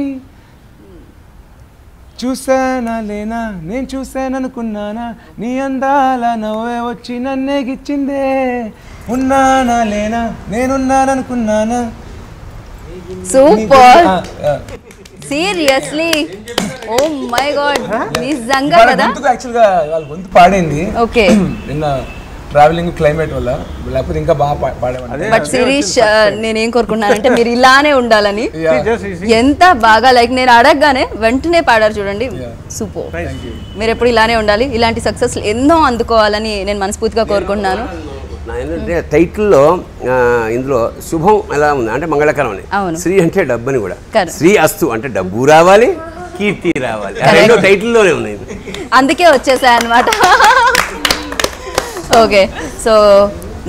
E: చూసానా లేనా నేను చూసాననుకున్నానా, నీ అందాల నవ్వే వచ్చి నన్నే గిచ్చిందే, ఉన్నానా లేనా నేనున్నాననుకున్నానా.
B: Super seriously oh my God నిజంగా కదా.
E: యాక్చువల్గా వాళ్ళ గొంతు పాడింది
B: ఓకే
E: నిన్న ట్రావెలింగ్ క్లైమేట్ వల్ల, లేకపోతే ఇంకా బాగా పాడేవాళ్ళు.
B: బట్ శిరీష్ నేనేం కోరుకున్నానంటే మీరు ఇలానే ఉండాలని. ఎంత బాగా లైక్ నేను అడగగానే వెంటనే పాడారు చూడండి. సూపర్. మీరు ఎప్పుడు ఇలానే ఉండాలి, ఇలాంటి సక్సెస్ ఎన్నో అందుకోవాలని నేను మనస్ఫూర్తిగా కోరుకుంటున్నాను.
C: ఏంటంటే టైటిల్లో ఇందులో శుభం ఎలా ఉంది అంటే మంగళకరం అని, శ్రీ అంటే డబ్బు అని కూడా, శ్రీ అస్తు అంటే డబ్బు రావాలి కీర్తి రావాలి, రెండో టైటిల్లోనే ఉన్నాయి.
B: అందుకే వచ్చేసాయి అన్నమాట. ఓకే సో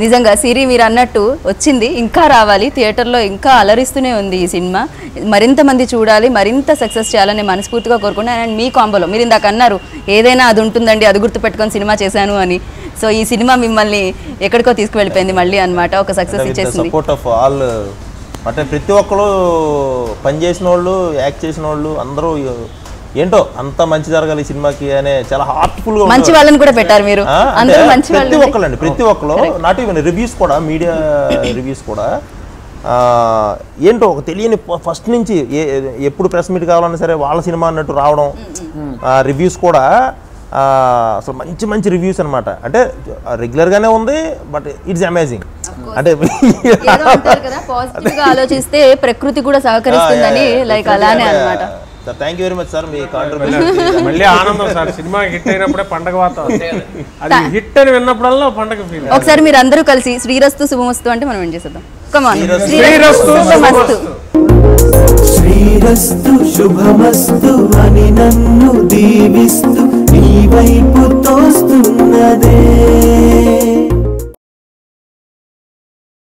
B: నిజంగా సిరి మీరు అన్నట్టు వచ్చింది, ఇంకా రావాలి, థియేటర్లో ఇంకా అలరిస్తూనే ఉంది ఈ సినిమా. మరింత మంది చూడాలి, మరింత సక్సెస్ చేయాలని మనస్ఫూర్తిగా కోరుకున్నాను. అండ్ మీ కాంబోలో మీరు ఇందాక అన్నారు ఏదైనా అది ఉంటుందండి, అది గుర్తుపెట్టుకొని సినిమా చేశాను అని. సో ఈ సినిమా మిమ్మల్ని ఎక్కడికో తీసుకువెళ్ళిపోయింది మళ్ళీ అన్నమాట, ఒక సక్సెస్ ఇచ్చేసింది.
G: సపోర్ట్ ఆఫ్ ఆల్ అంటే ప్రతి ఒక్కరు పనిచేసిన వాళ్ళు యాక్ట్ చేసిన వాళ్ళు అందరూ ఏంటో అంత మంచి జరగాలి ఈ సినిమాకి అనే చాలా హార్ట్ఫుల్ గా
B: మంచి వాళ్ళని కూడా పెట్టారు మీరు. అందరూ మంచి వాళ్ళు,
G: ప్రతి ఒక్కళ్ళండి, ప్రతి ఒక్కరు. నాట్ ఈవెన్ రివ్యూస్ కూడా, మీడియా రివ్యూస్ కూడా ఏంటో ఒక తెలియని ఫస్ట్ నుంచి ఎప్పుడు ప్రెస్ మీట్ కావాలన్నా సరే వాళ్ళ సినిమా అన్నట్టు రావడం. రివ్యూస్ కూడా అసలు మంచి మంచి రివ్యూస్ అనమాట. అంటే రెగ్యులర్గానే ఉంది బట్ ఇట్స్ అమేజింగ్. అంటే
B: ఆలోచిస్తే ప్రకృతి కూడా సహకరిస్తుందని లైక్ అలానే అన్నమాట.
G: Thank you very much sir, me contribution
I: మళ్ళీ ఆనందం సార్. సినిమా హిట్ అయినప్పుడే పండగ వాతావరణం, అది హిట్ అని విన్నప్పుడల్లా పండగ ఫీల్.
B: ఒకసారి మీరు అందరూ కలిసి శ్రీరస్తు శుభమస్తు అంటే మనం ఏం చేసేద్దాం. కమాన్
A: శ్రీరస్తు శుభమస్తు, శ్రీరస్తు శుభమస్తు అని నన్ను దీవిస్తూ నీ వైపు తోస్తున్నదే.